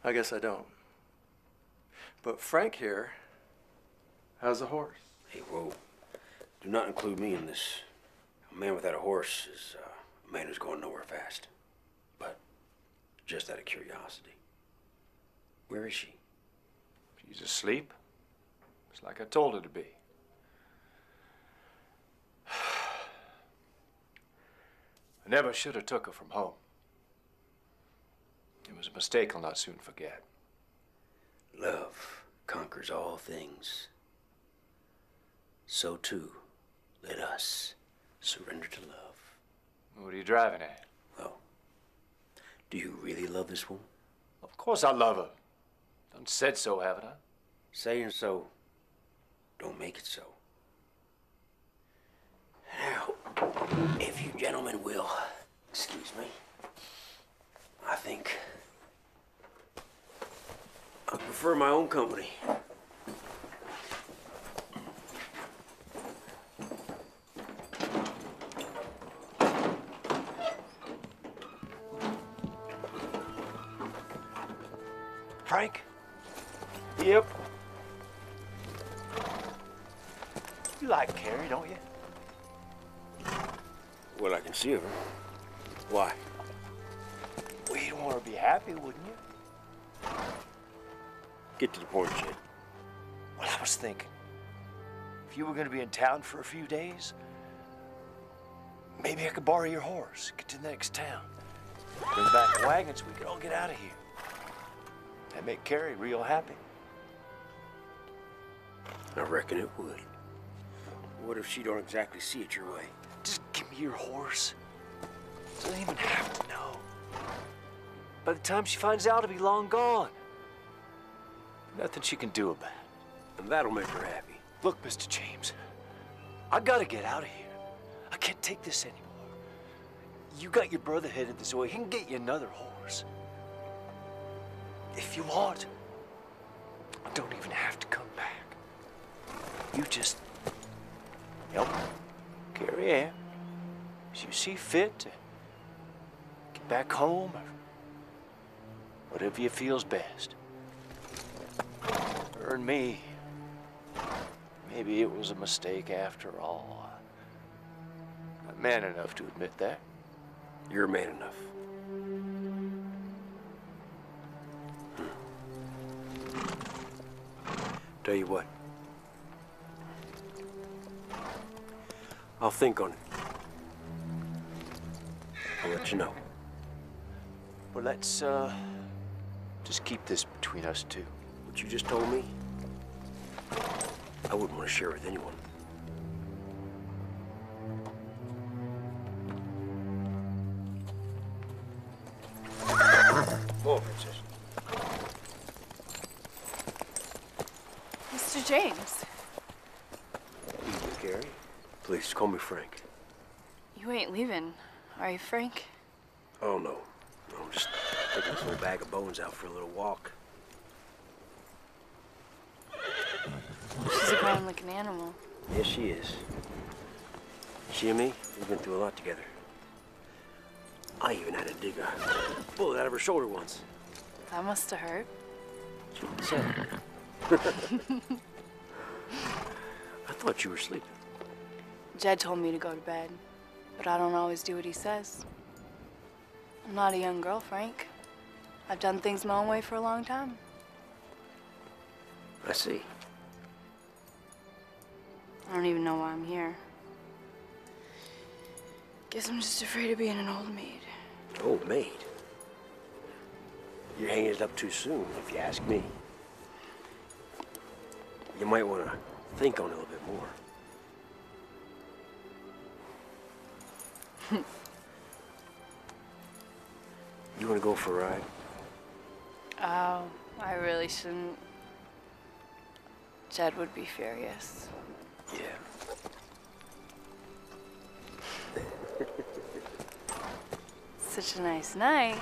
Speaker 14: I guess I don't. But Frank here has a horse.
Speaker 4: Hey, whoa. Do not include me in this. A man without a horse is a man who's going nowhere fast. But just out of curiosity, where is she?
Speaker 16: She's asleep. It's like I told her to be. I never should have took her from home. It was a mistake I'll not soon forget.
Speaker 4: Love conquers all things. So too, let us surrender to love.
Speaker 16: What are you driving at?
Speaker 4: Oh, do you really love this woman?
Speaker 16: Of course I love her. Done said so, haven't I?
Speaker 4: Saying so don't make it so. Now, if you gentlemen will excuse me. I think I prefer my own company.
Speaker 3: Frank?
Speaker 4: Yep.
Speaker 3: You like Carrie, don't you?
Speaker 4: Well, I can see her. Why?
Speaker 3: Well, you'd want her to be happy, wouldn't you?
Speaker 4: Get to the point, Jed.
Speaker 3: Well, I was thinking, if you were going to be in town for a few days, maybe I could borrow your horse, get to the next town. Bring back the wagon so we could all get out of here. That'd make Carrie real happy.
Speaker 4: I reckon it would. What if she don't exactly see it your way?
Speaker 3: Just give me your horse. She doesn't even have to know. By the time she finds out, it'll be long gone. Nothing she can do about it.
Speaker 4: And that'll make her happy.
Speaker 3: Look, Mr. James, I gotta get out of here. I can't take this anymore. You got your brother headed this way. He can get you another horse. If you want, I don't even have to come back. You just help Carrie Ann as you see fit to get back home or whatever you feel's best. Her and me, maybe it was a mistake after all. I'm man enough to admit that.
Speaker 4: You're man enough. Tell you what. I'll think on it. I'll let you know.
Speaker 3: Well, let's, just keep this between us two.
Speaker 4: What you just told me, I wouldn't want to share with anyone. Come on, Princess.
Speaker 15: Mr. James,
Speaker 4: Evening, Carrie. Please, call me Frank.
Speaker 15: you ain't leaving, are you, Frank?
Speaker 4: Oh, no. No, I'm just taking this little bag of bones out for a little walk.
Speaker 15: She's a grand-looking animal.
Speaker 4: Yes, she is. She and me, we've been through a lot together. I even had to dig a bullet out of her shoulder once.
Speaker 15: That must have hurt.
Speaker 4: She said. I thought you were sleeping.
Speaker 15: Jed told me to go to bed, but I don't always do what he says. I'm not a young girl, Frank. I've done things my own way for a long time.
Speaker 4: I see.
Speaker 15: I don't even know why I'm here. Guess I'm just afraid of being an old maid.
Speaker 4: Old maid? You're hanging it up too soon, if you ask me. You might want to think on it a little bit more. You want to go for a ride?
Speaker 15: Oh, I really shouldn't. Jed would be furious.
Speaker 4: Yeah.
Speaker 15: Such a nice night.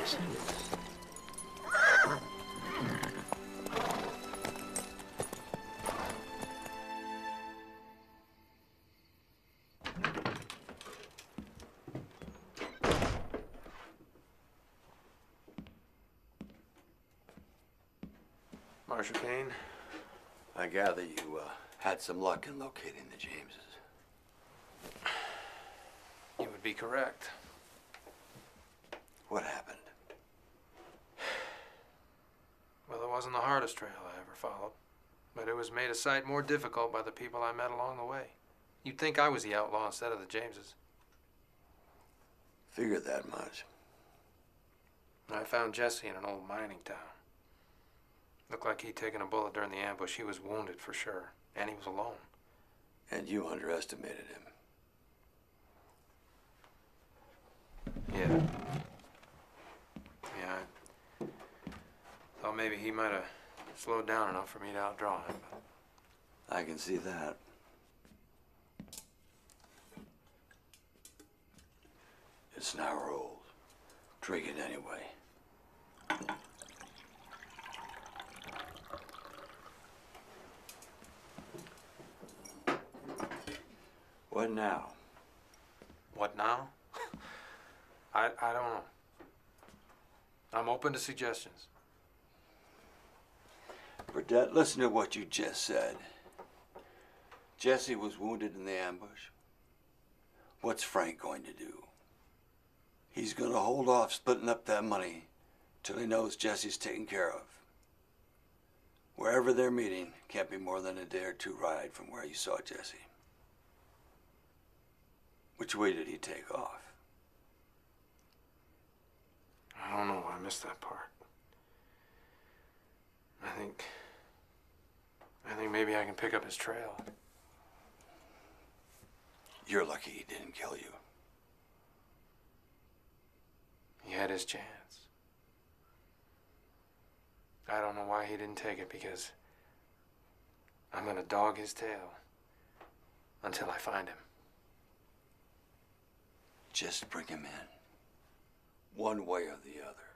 Speaker 4: Yes, it is.
Speaker 5: Marshal Kane?
Speaker 8: I gather you had some luck in locating the Jameses.
Speaker 5: You would be correct.
Speaker 8: What happened?
Speaker 5: Well, it wasn't the hardest trail I ever followed, but it was made a sight more difficult by the people I met along the way. You'd think I was the outlaw instead of the Jameses.
Speaker 8: Figured that much.
Speaker 5: I found Jesse in an old mining town. Looked like he'd taken a bullet during the ambush. He was wounded for sure, and he was alone.
Speaker 8: And you underestimated him.
Speaker 5: Yeah. Yeah, I thought maybe he might have slowed down enough for me to outdraw him. But
Speaker 8: I can see that. It's now or old. drink it anyway. What now?
Speaker 5: What now? I don't know. I'm open to suggestions.
Speaker 8: Burdett, listen to what you just said. Jesse was wounded in the ambush. What's Frank going to do? He's going to hold off splitting up that money till he knows Jesse's taken care of. Wherever they're meeting can't be more than a day or two ride from where you saw Jesse. Which way did he take off?
Speaker 5: I don't know. I missed that part. I think maybe I can pick up his trail.
Speaker 8: You're lucky he didn't kill you.
Speaker 5: He had his chance. I don't know why he didn't take it, because I'm gonna dog his tail until I find him.
Speaker 8: Just bring him in. One way or the other.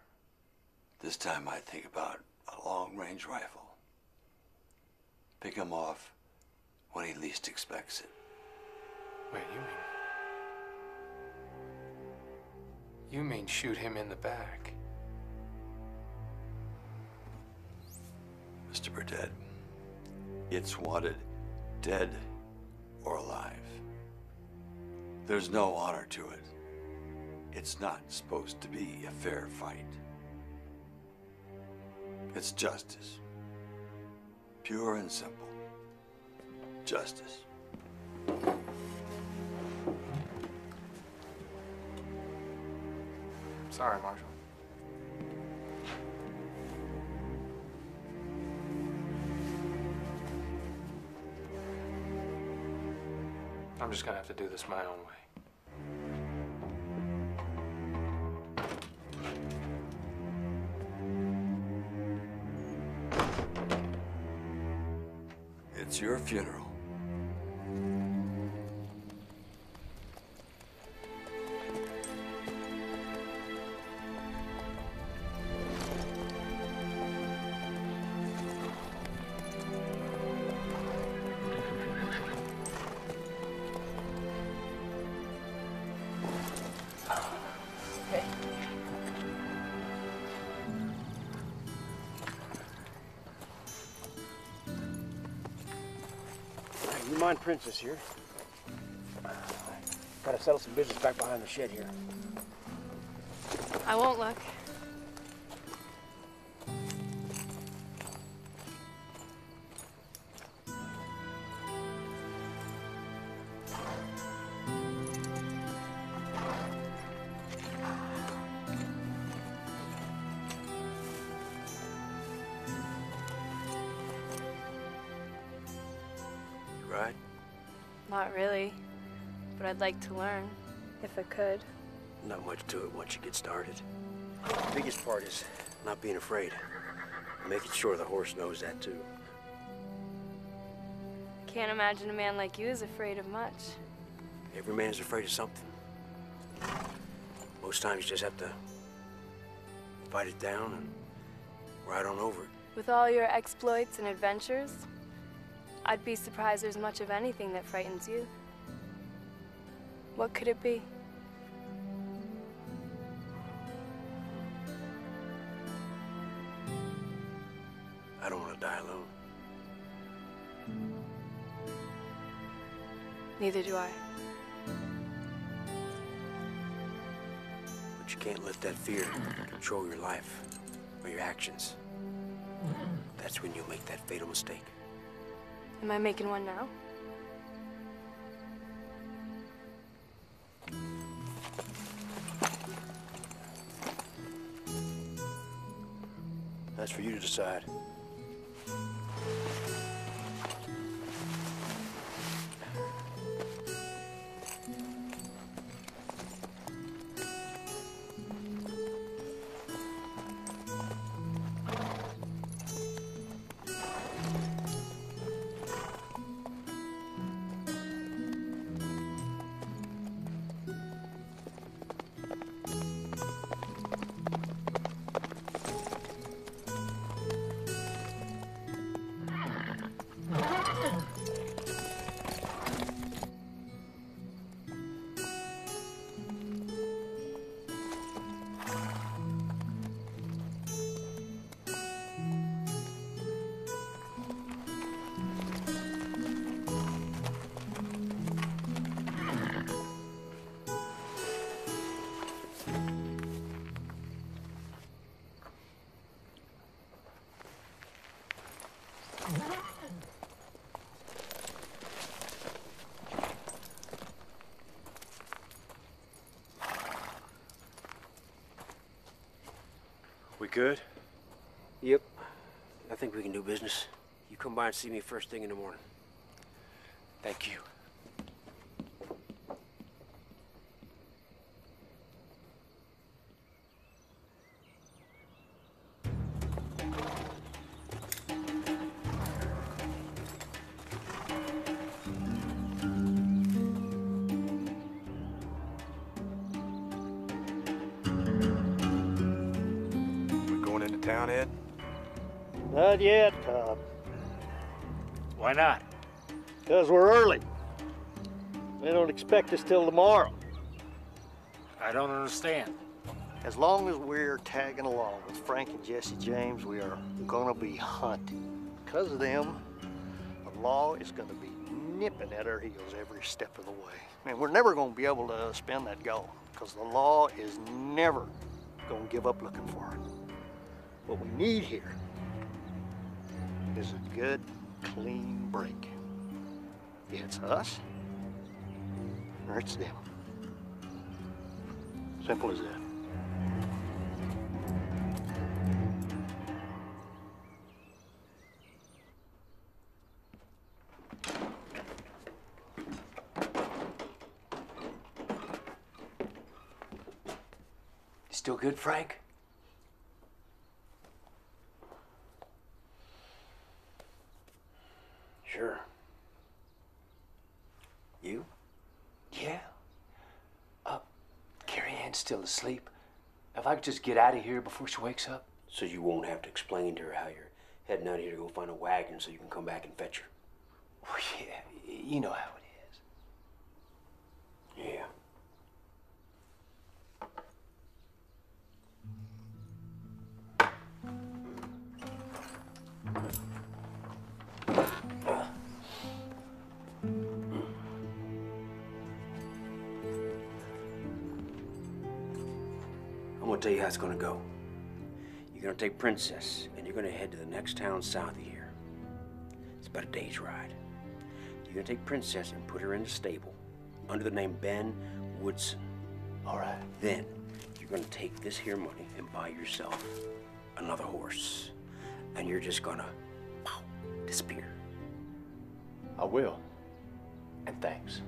Speaker 8: This time I think about a long-range rifle. Pick him off when he least expects it.
Speaker 5: Wait, you mean shoot him in the back?
Speaker 8: Mr. Burdett, it's wanted dead or alive. There's no honor to it. It's not supposed to be a fair fight. It's justice. Pure and simple. Justice.
Speaker 5: Sorry, Marshal. I'm just gonna have to do this my own way.
Speaker 8: It's your funeral.
Speaker 4: You mind Princess here? Gotta settle some business back behind the shed here.
Speaker 15: I won't look.
Speaker 4: Right?
Speaker 15: Not really, but I'd like to learn, if I could.
Speaker 4: Not much to it once you get started. The biggest part is not being afraid. And making sure the horse knows that too.
Speaker 15: Can't imagine a man like you is afraid of much.
Speaker 4: Every man's afraid of something. Most times you just have to fight it down and ride on over it.
Speaker 15: With all your exploits and adventures, I'd be surprised there's much of anything that frightens you. What could it be?
Speaker 4: I don't want to die alone.
Speaker 15: Neither do I.
Speaker 4: But you can't let that fear control your life or your actions. That's when you'll make that fatal mistake.
Speaker 15: Am I making one now?
Speaker 4: That's for you to decide.
Speaker 3: We good?
Speaker 4: Yep. I think we can do business. You come by and see me first thing in the morning.
Speaker 3: Thank you.
Speaker 14: Town, Ed?
Speaker 13: Not yet, Cobb.
Speaker 1: Why not?
Speaker 13: Because we're early. They don't expect us till tomorrow.
Speaker 1: I don't understand.
Speaker 13: As long as we're tagging along with Frank and Jesse James, we are gonna be hunted. Because of them, the law is gonna be nipping at our heels every step of the way. And we're never gonna be able to spend that goal, because the law is never gonna give up looking for it. What we need here is a good, clean break. It's us, or it's them. Simple as that.
Speaker 3: Still good, Frank?
Speaker 4: Sure. You?
Speaker 3: Yeah. Carrie Ann's still asleep. If I could just get out of here before she wakes up.
Speaker 4: So you won't have to explain to her how you're heading out here to go find a wagon so you can come back and fetch her.
Speaker 3: Oh, yeah, you know how it is.
Speaker 4: Yeah. I'm gonna tell you how it's gonna go. You're gonna take Princess, and you're gonna head to the next town south of here. It's about a day's ride. You're gonna take Princess and put her in the stable under the name Ben Woodson.
Speaker 3: All right.
Speaker 4: Then you're gonna take this here money and buy yourself another horse, and you're just gonna disappear.
Speaker 3: I will. And thanks.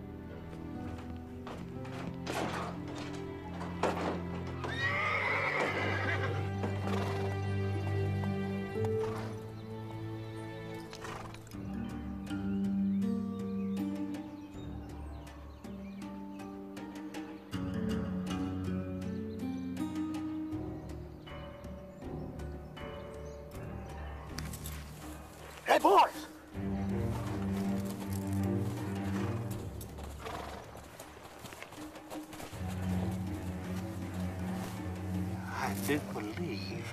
Speaker 13: Hey, boys! I do believe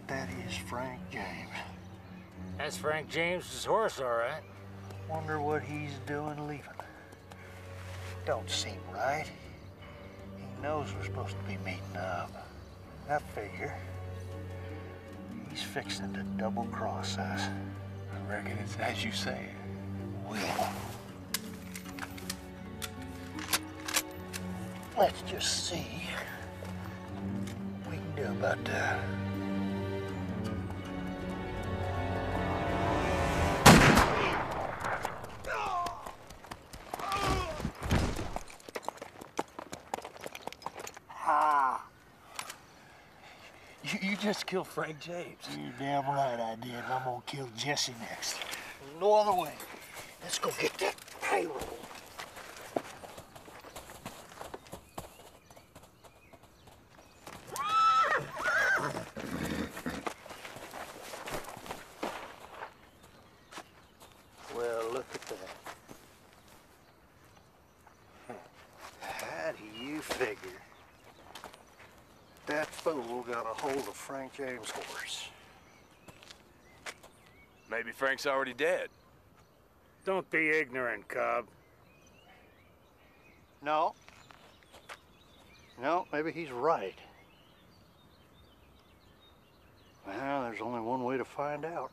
Speaker 13: that is Frank James.
Speaker 1: That's Frank James's horse, all right.
Speaker 13: Wonder what he's doing leaving. Don't seem right. He knows we're supposed to be meeting up. I figure he's fixing to double-cross us.
Speaker 6: I reckon it's as you say.
Speaker 13: Well, let's just see what we can do about that.
Speaker 6: You just killed Frank James.
Speaker 13: You're damn right I did. I'm gonna kill Jesse next. No other way. Let's go get that payroll. Well, look at that. How do you figure that fool got a hold of Frank James' horse?
Speaker 10: Maybe Frank's already dead.
Speaker 1: Don't be ignorant, Cobb.
Speaker 13: No. No, maybe he's right. Well, there's only one way to find out.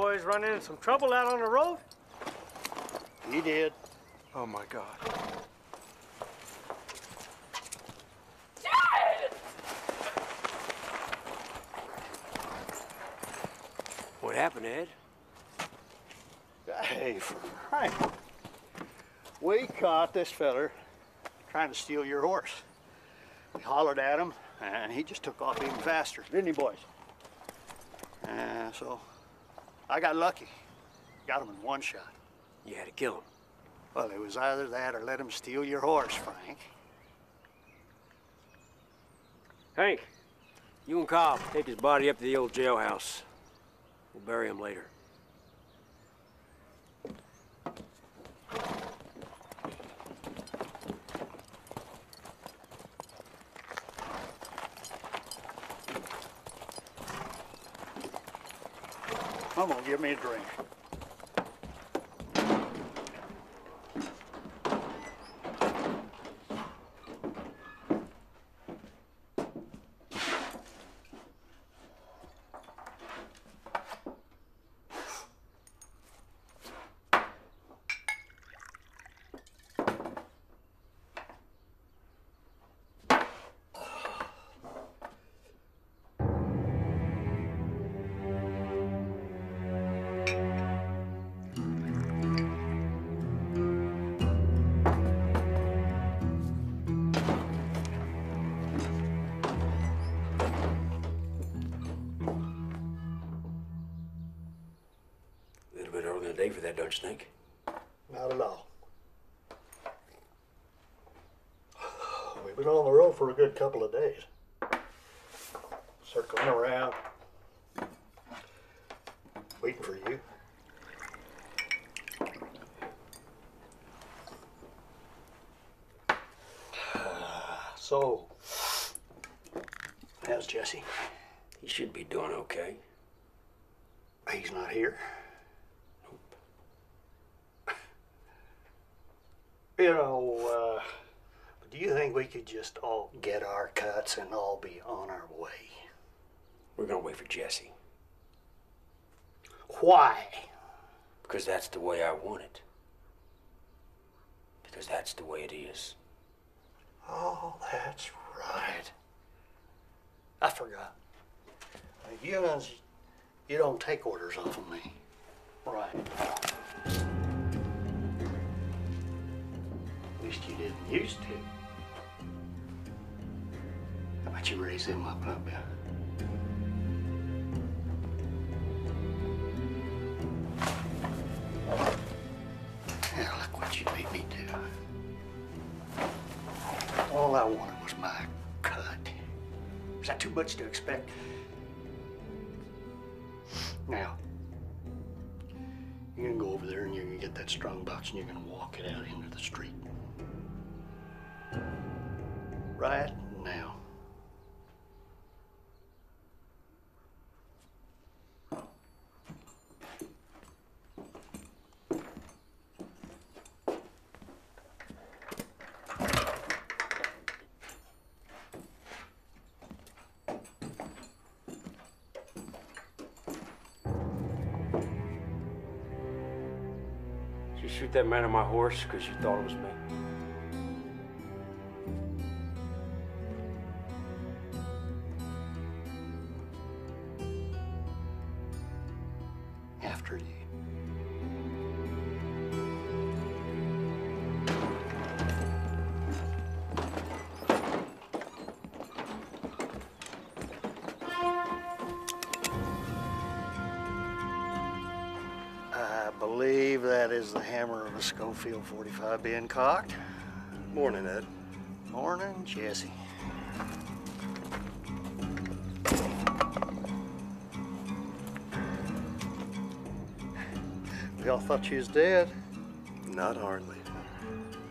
Speaker 11: boys run into some trouble out on the road?
Speaker 17: He did.
Speaker 14: Oh my God.
Speaker 4: What happened, Ed?
Speaker 17: Hey, Frank. We caught this feller trying to steal your horse. We hollered at him, and he just took off even faster, didn't he, boys? So I got lucky. Got him in one shot.
Speaker 4: You had to kill him.
Speaker 17: Well, it was either that or let him steal your horse, Frank.
Speaker 4: Hank, you and Cobb take his body up to the old jailhouse. We'll bury him later.
Speaker 17: Come on, give me a drink.
Speaker 4: Day for that, don't you think?
Speaker 17: Not at all. We've been on the road for a good couple of days. Circling around, waiting for you. So, how's Jesse?
Speaker 4: He should be doing okay.
Speaker 17: He's not here? You know, do you think we could just all get our cuts and all be on our way?
Speaker 4: We're gonna wait for Jesse.
Speaker 17: Why?
Speaker 4: Because that's the way I want it. Because that's the way it is.
Speaker 17: Oh, that's right. I forgot. You don't take orders off of me. Right. At least you didn't used to. How about you raise him up, huh, Bill? Yeah, look what you made me do. All I wanted was my cut. Is that too much to expect? Now, you're gonna go over there and you're gonna get that strong box and you're gonna walk it out into the street. Right now.
Speaker 4: Did you shoot that man on my horse because you thought it was me?
Speaker 17: After you. I believe that is the hammer of a Schofield 45 being cocked.
Speaker 2: Morning, Ed.
Speaker 17: Morning, Jesse. We all thought you was dead.
Speaker 2: Not hardly.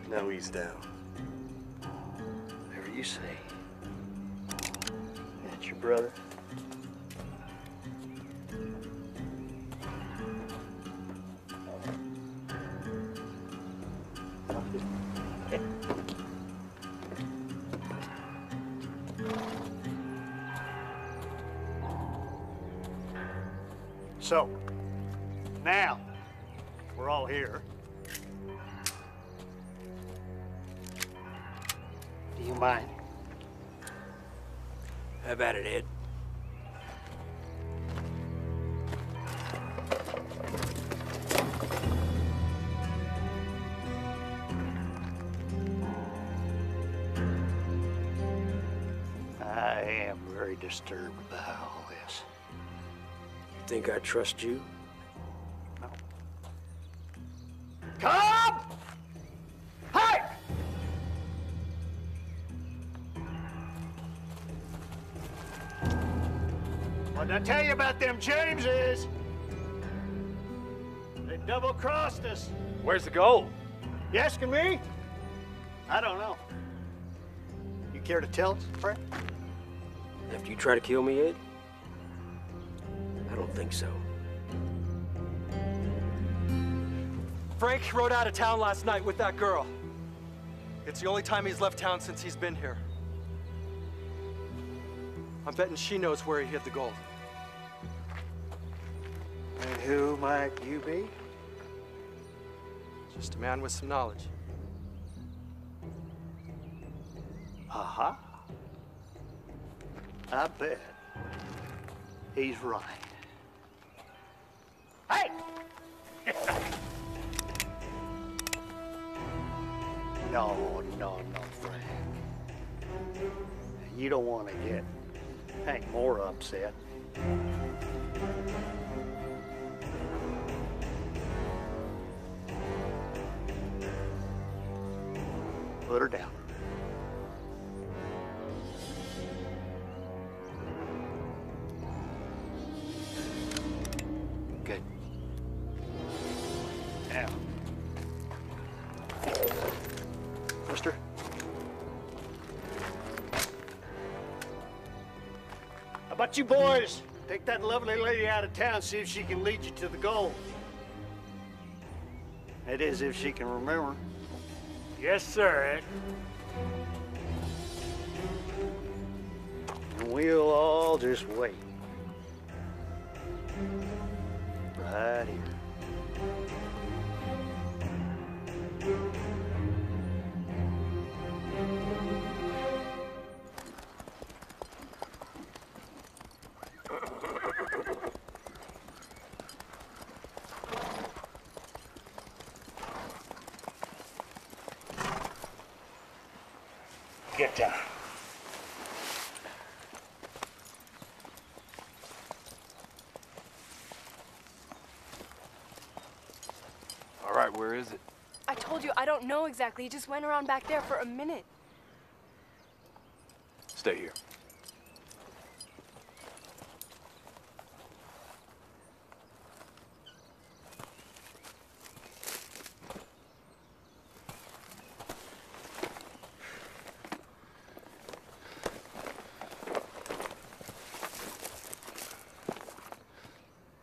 Speaker 2: Now he's down.
Speaker 17: Whatever you say. That's your brother. So, Now, we're all here. Do you mind?
Speaker 4: How about it, Ed?
Speaker 17: I am very disturbed about all this.
Speaker 4: Think I trust you?
Speaker 17: No. Come! Hey! What did I tell you about them Jameses? They double-crossed us.
Speaker 16: Where's the gold?
Speaker 17: You asking me? I don't know. You care to tell us, Frank?
Speaker 4: After you try to kill me, Ed? I don't think so.
Speaker 18: Frank rode out of town last night with that girl. It's the only time he's left town since he's been here. I'm betting she knows where he hid the gold.
Speaker 17: And who might you be?
Speaker 18: Just a man with some knowledge.
Speaker 17: Aha. I bet he's right. Hey! No, Frank. You don't want to get Hank more upset. Put her down. Good. Now, mister. How about you boys take that lovely lady out of town, see if she can lead you to the goal. That is, if she can remember.
Speaker 1: Yes, sir, Ed.
Speaker 17: And we'll all just wait. Right here.
Speaker 11: Get down.
Speaker 5: All right, where is it?
Speaker 15: I told you I don't know exactly. He just went around back there for a minute.
Speaker 5: Stay here.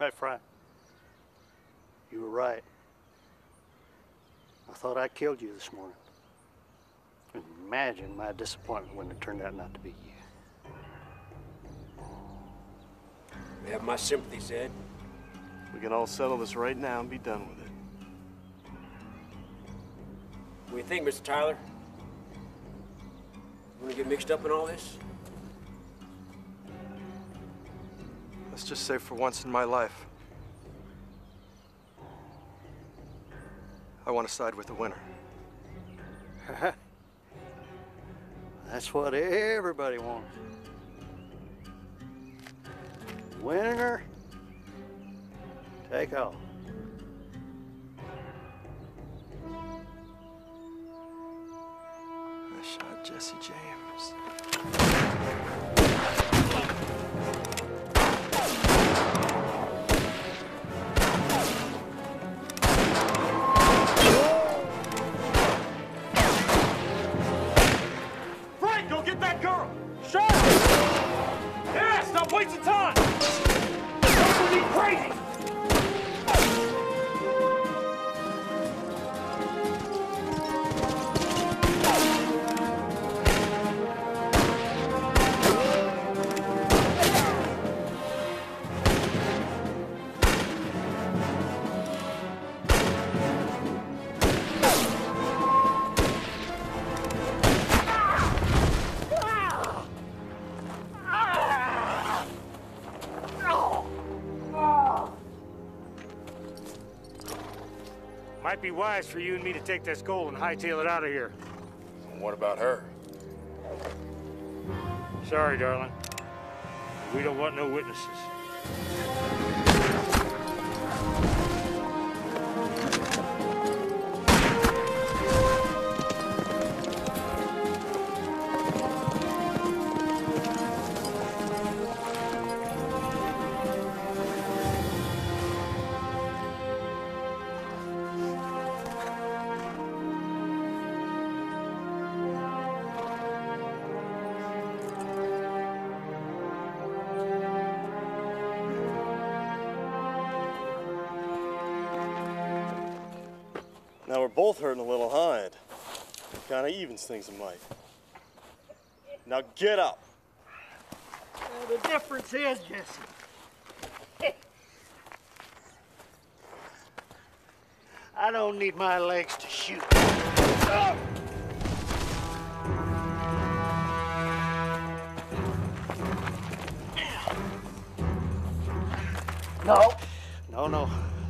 Speaker 17: Right, Frank. You were right. I thought I killed you this morning. Imagine my disappointment when it turned out not to be you.
Speaker 4: You have my sympathies, Ed.
Speaker 2: We can all settle this right now and be done with it.
Speaker 4: What do you think, Mr. Tyler? You want to get mixed up in all this?
Speaker 14: Let's just say for once in my life, I want to side with the winner.
Speaker 17: That's what everybody wants. Winner, take off.
Speaker 14: I shot Jesse James.
Speaker 11: Frank, go get that girl! Sure! Yeah, stop wasting time! Don't be crazy!
Speaker 1: Might be wise for you and me to take this gold and hightail it out of here.
Speaker 10: What about her?
Speaker 1: Sorry, darling. We don't want no witnesses.
Speaker 2: Now we're both hurting a little, huh, Ed? Kinda evens things a mite. Now get up.
Speaker 17: Well, the difference is, Jesse, I don't need my legs to shoot. No,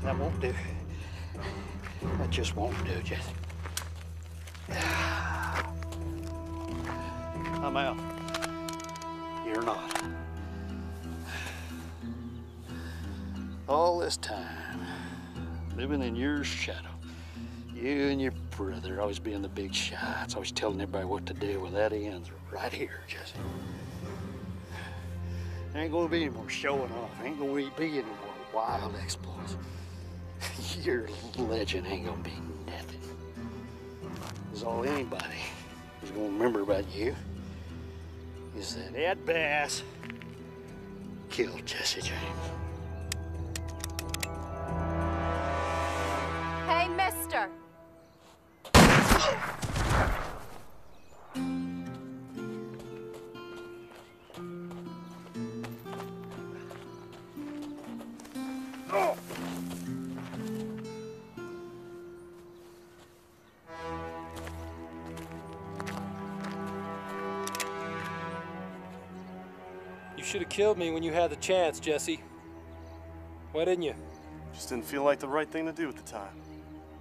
Speaker 17: that won't do. That just won't do, Jesse. I'm out. You're not. All this time, living in your shadow. You and your brother always being the big shots, always telling everybody what to do. Well, that ends right here, Jesse. There ain't gonna be any more showing off. Ain't gonna be any more wild exploits. Your legend ain't gonna be nothing. Because all anybody is gonna remember about you is that Ed Bass killed Jesse James.
Speaker 12: Hey, mister.
Speaker 5: You should have killed me when you had the chance, Jesse. Why didn't you?
Speaker 2: Just didn't feel like the right thing to do at the time.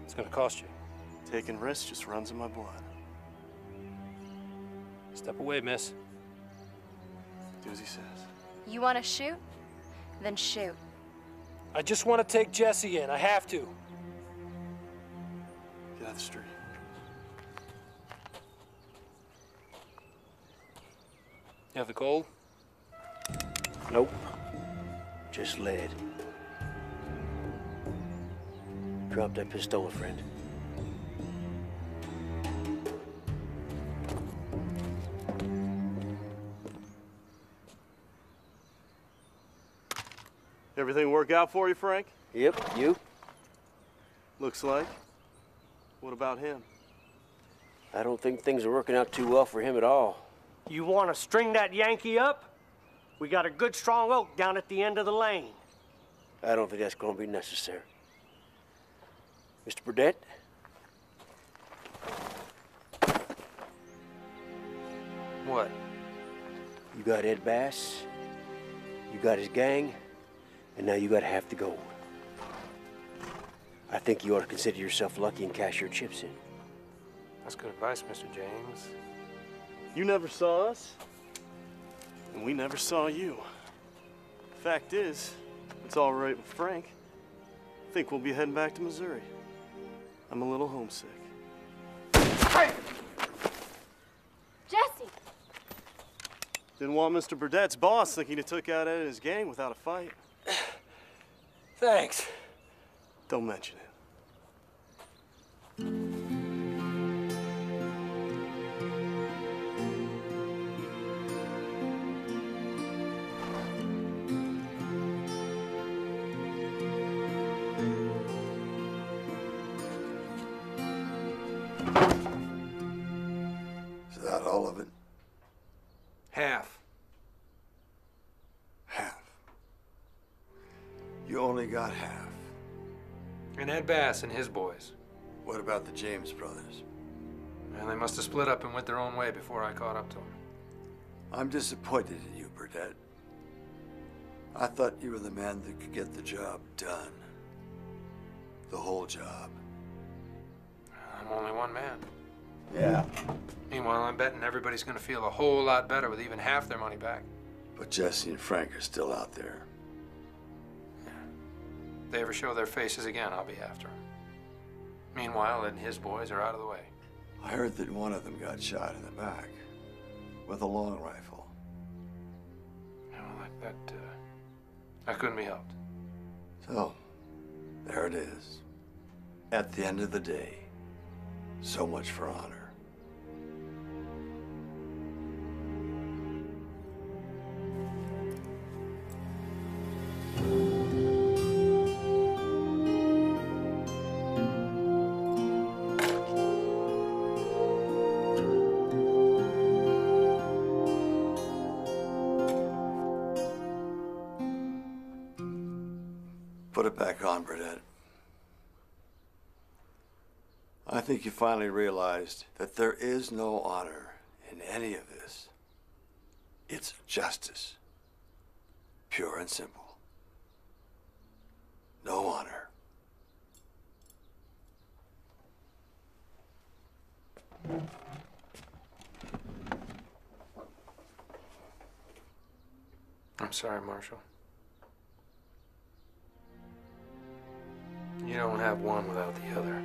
Speaker 5: It's gonna cost you.
Speaker 2: Taking risks just runs in my blood.
Speaker 5: Step away, miss.
Speaker 2: Do as he says.
Speaker 12: You want to shoot? Then shoot.
Speaker 5: I just want to take Jesse in. I have to.
Speaker 2: Get out of the street.
Speaker 5: You have the gold?
Speaker 4: Nope. Just lead. Drop that pistol, friend.
Speaker 2: Everything work out for you, Frank?
Speaker 4: Yep, you?
Speaker 2: Looks like. What about him?
Speaker 4: I don't think things are working out too well for him at all.
Speaker 13: You want to string that Yankee up? We got a good strong oak down at the end of the lane.
Speaker 4: I don't think that's going to be necessary. Mr. Burdett?
Speaker 5: What?
Speaker 4: You got Ed Bass, you got his gang, and now you got half the gold. I think you ought to consider yourself lucky and cash your chips in.
Speaker 5: That's good advice, Mr. James.
Speaker 2: You never saw us, and we never saw you. Fact is, it's all right with Frank. I think we'll be heading back to Missouri. I'm a little homesick.
Speaker 12: Jesse!
Speaker 2: Didn't want Mr. Burdett's boss thinking he took out Ed and his gang without a fight.
Speaker 5: Thanks.
Speaker 2: Don't mention it.
Speaker 8: Is that all of it?
Speaker 5: Half.
Speaker 8: Half. You only got half.
Speaker 5: And Ed Bass and his boys.
Speaker 8: What about the James brothers?
Speaker 5: And they must have split up and went their own way before I caught up to them.
Speaker 8: I'm disappointed in you, Burdett. I thought you were the man that could get the job done. The whole job.
Speaker 5: I'm only one man.
Speaker 8: Yeah.
Speaker 5: Meanwhile, I'm betting everybody's gonna feel a whole lot better with even half their money back.
Speaker 8: But Jesse and Frank are still out there.
Speaker 5: If they ever show their faces again, I'll be after them. Meanwhile, Ed and his boys are out of the way.
Speaker 8: I heard that one of them got shot in the back with a long rifle.
Speaker 5: You know, that couldn't be helped.
Speaker 8: So, there it is. At the end of the day, so much for honor. Put it back on, Burdett. I think you finally realized that there is no honor in any of this. It's justice. Pure and simple. No honor.
Speaker 5: I'm sorry, Marshal. You don't have one without the other.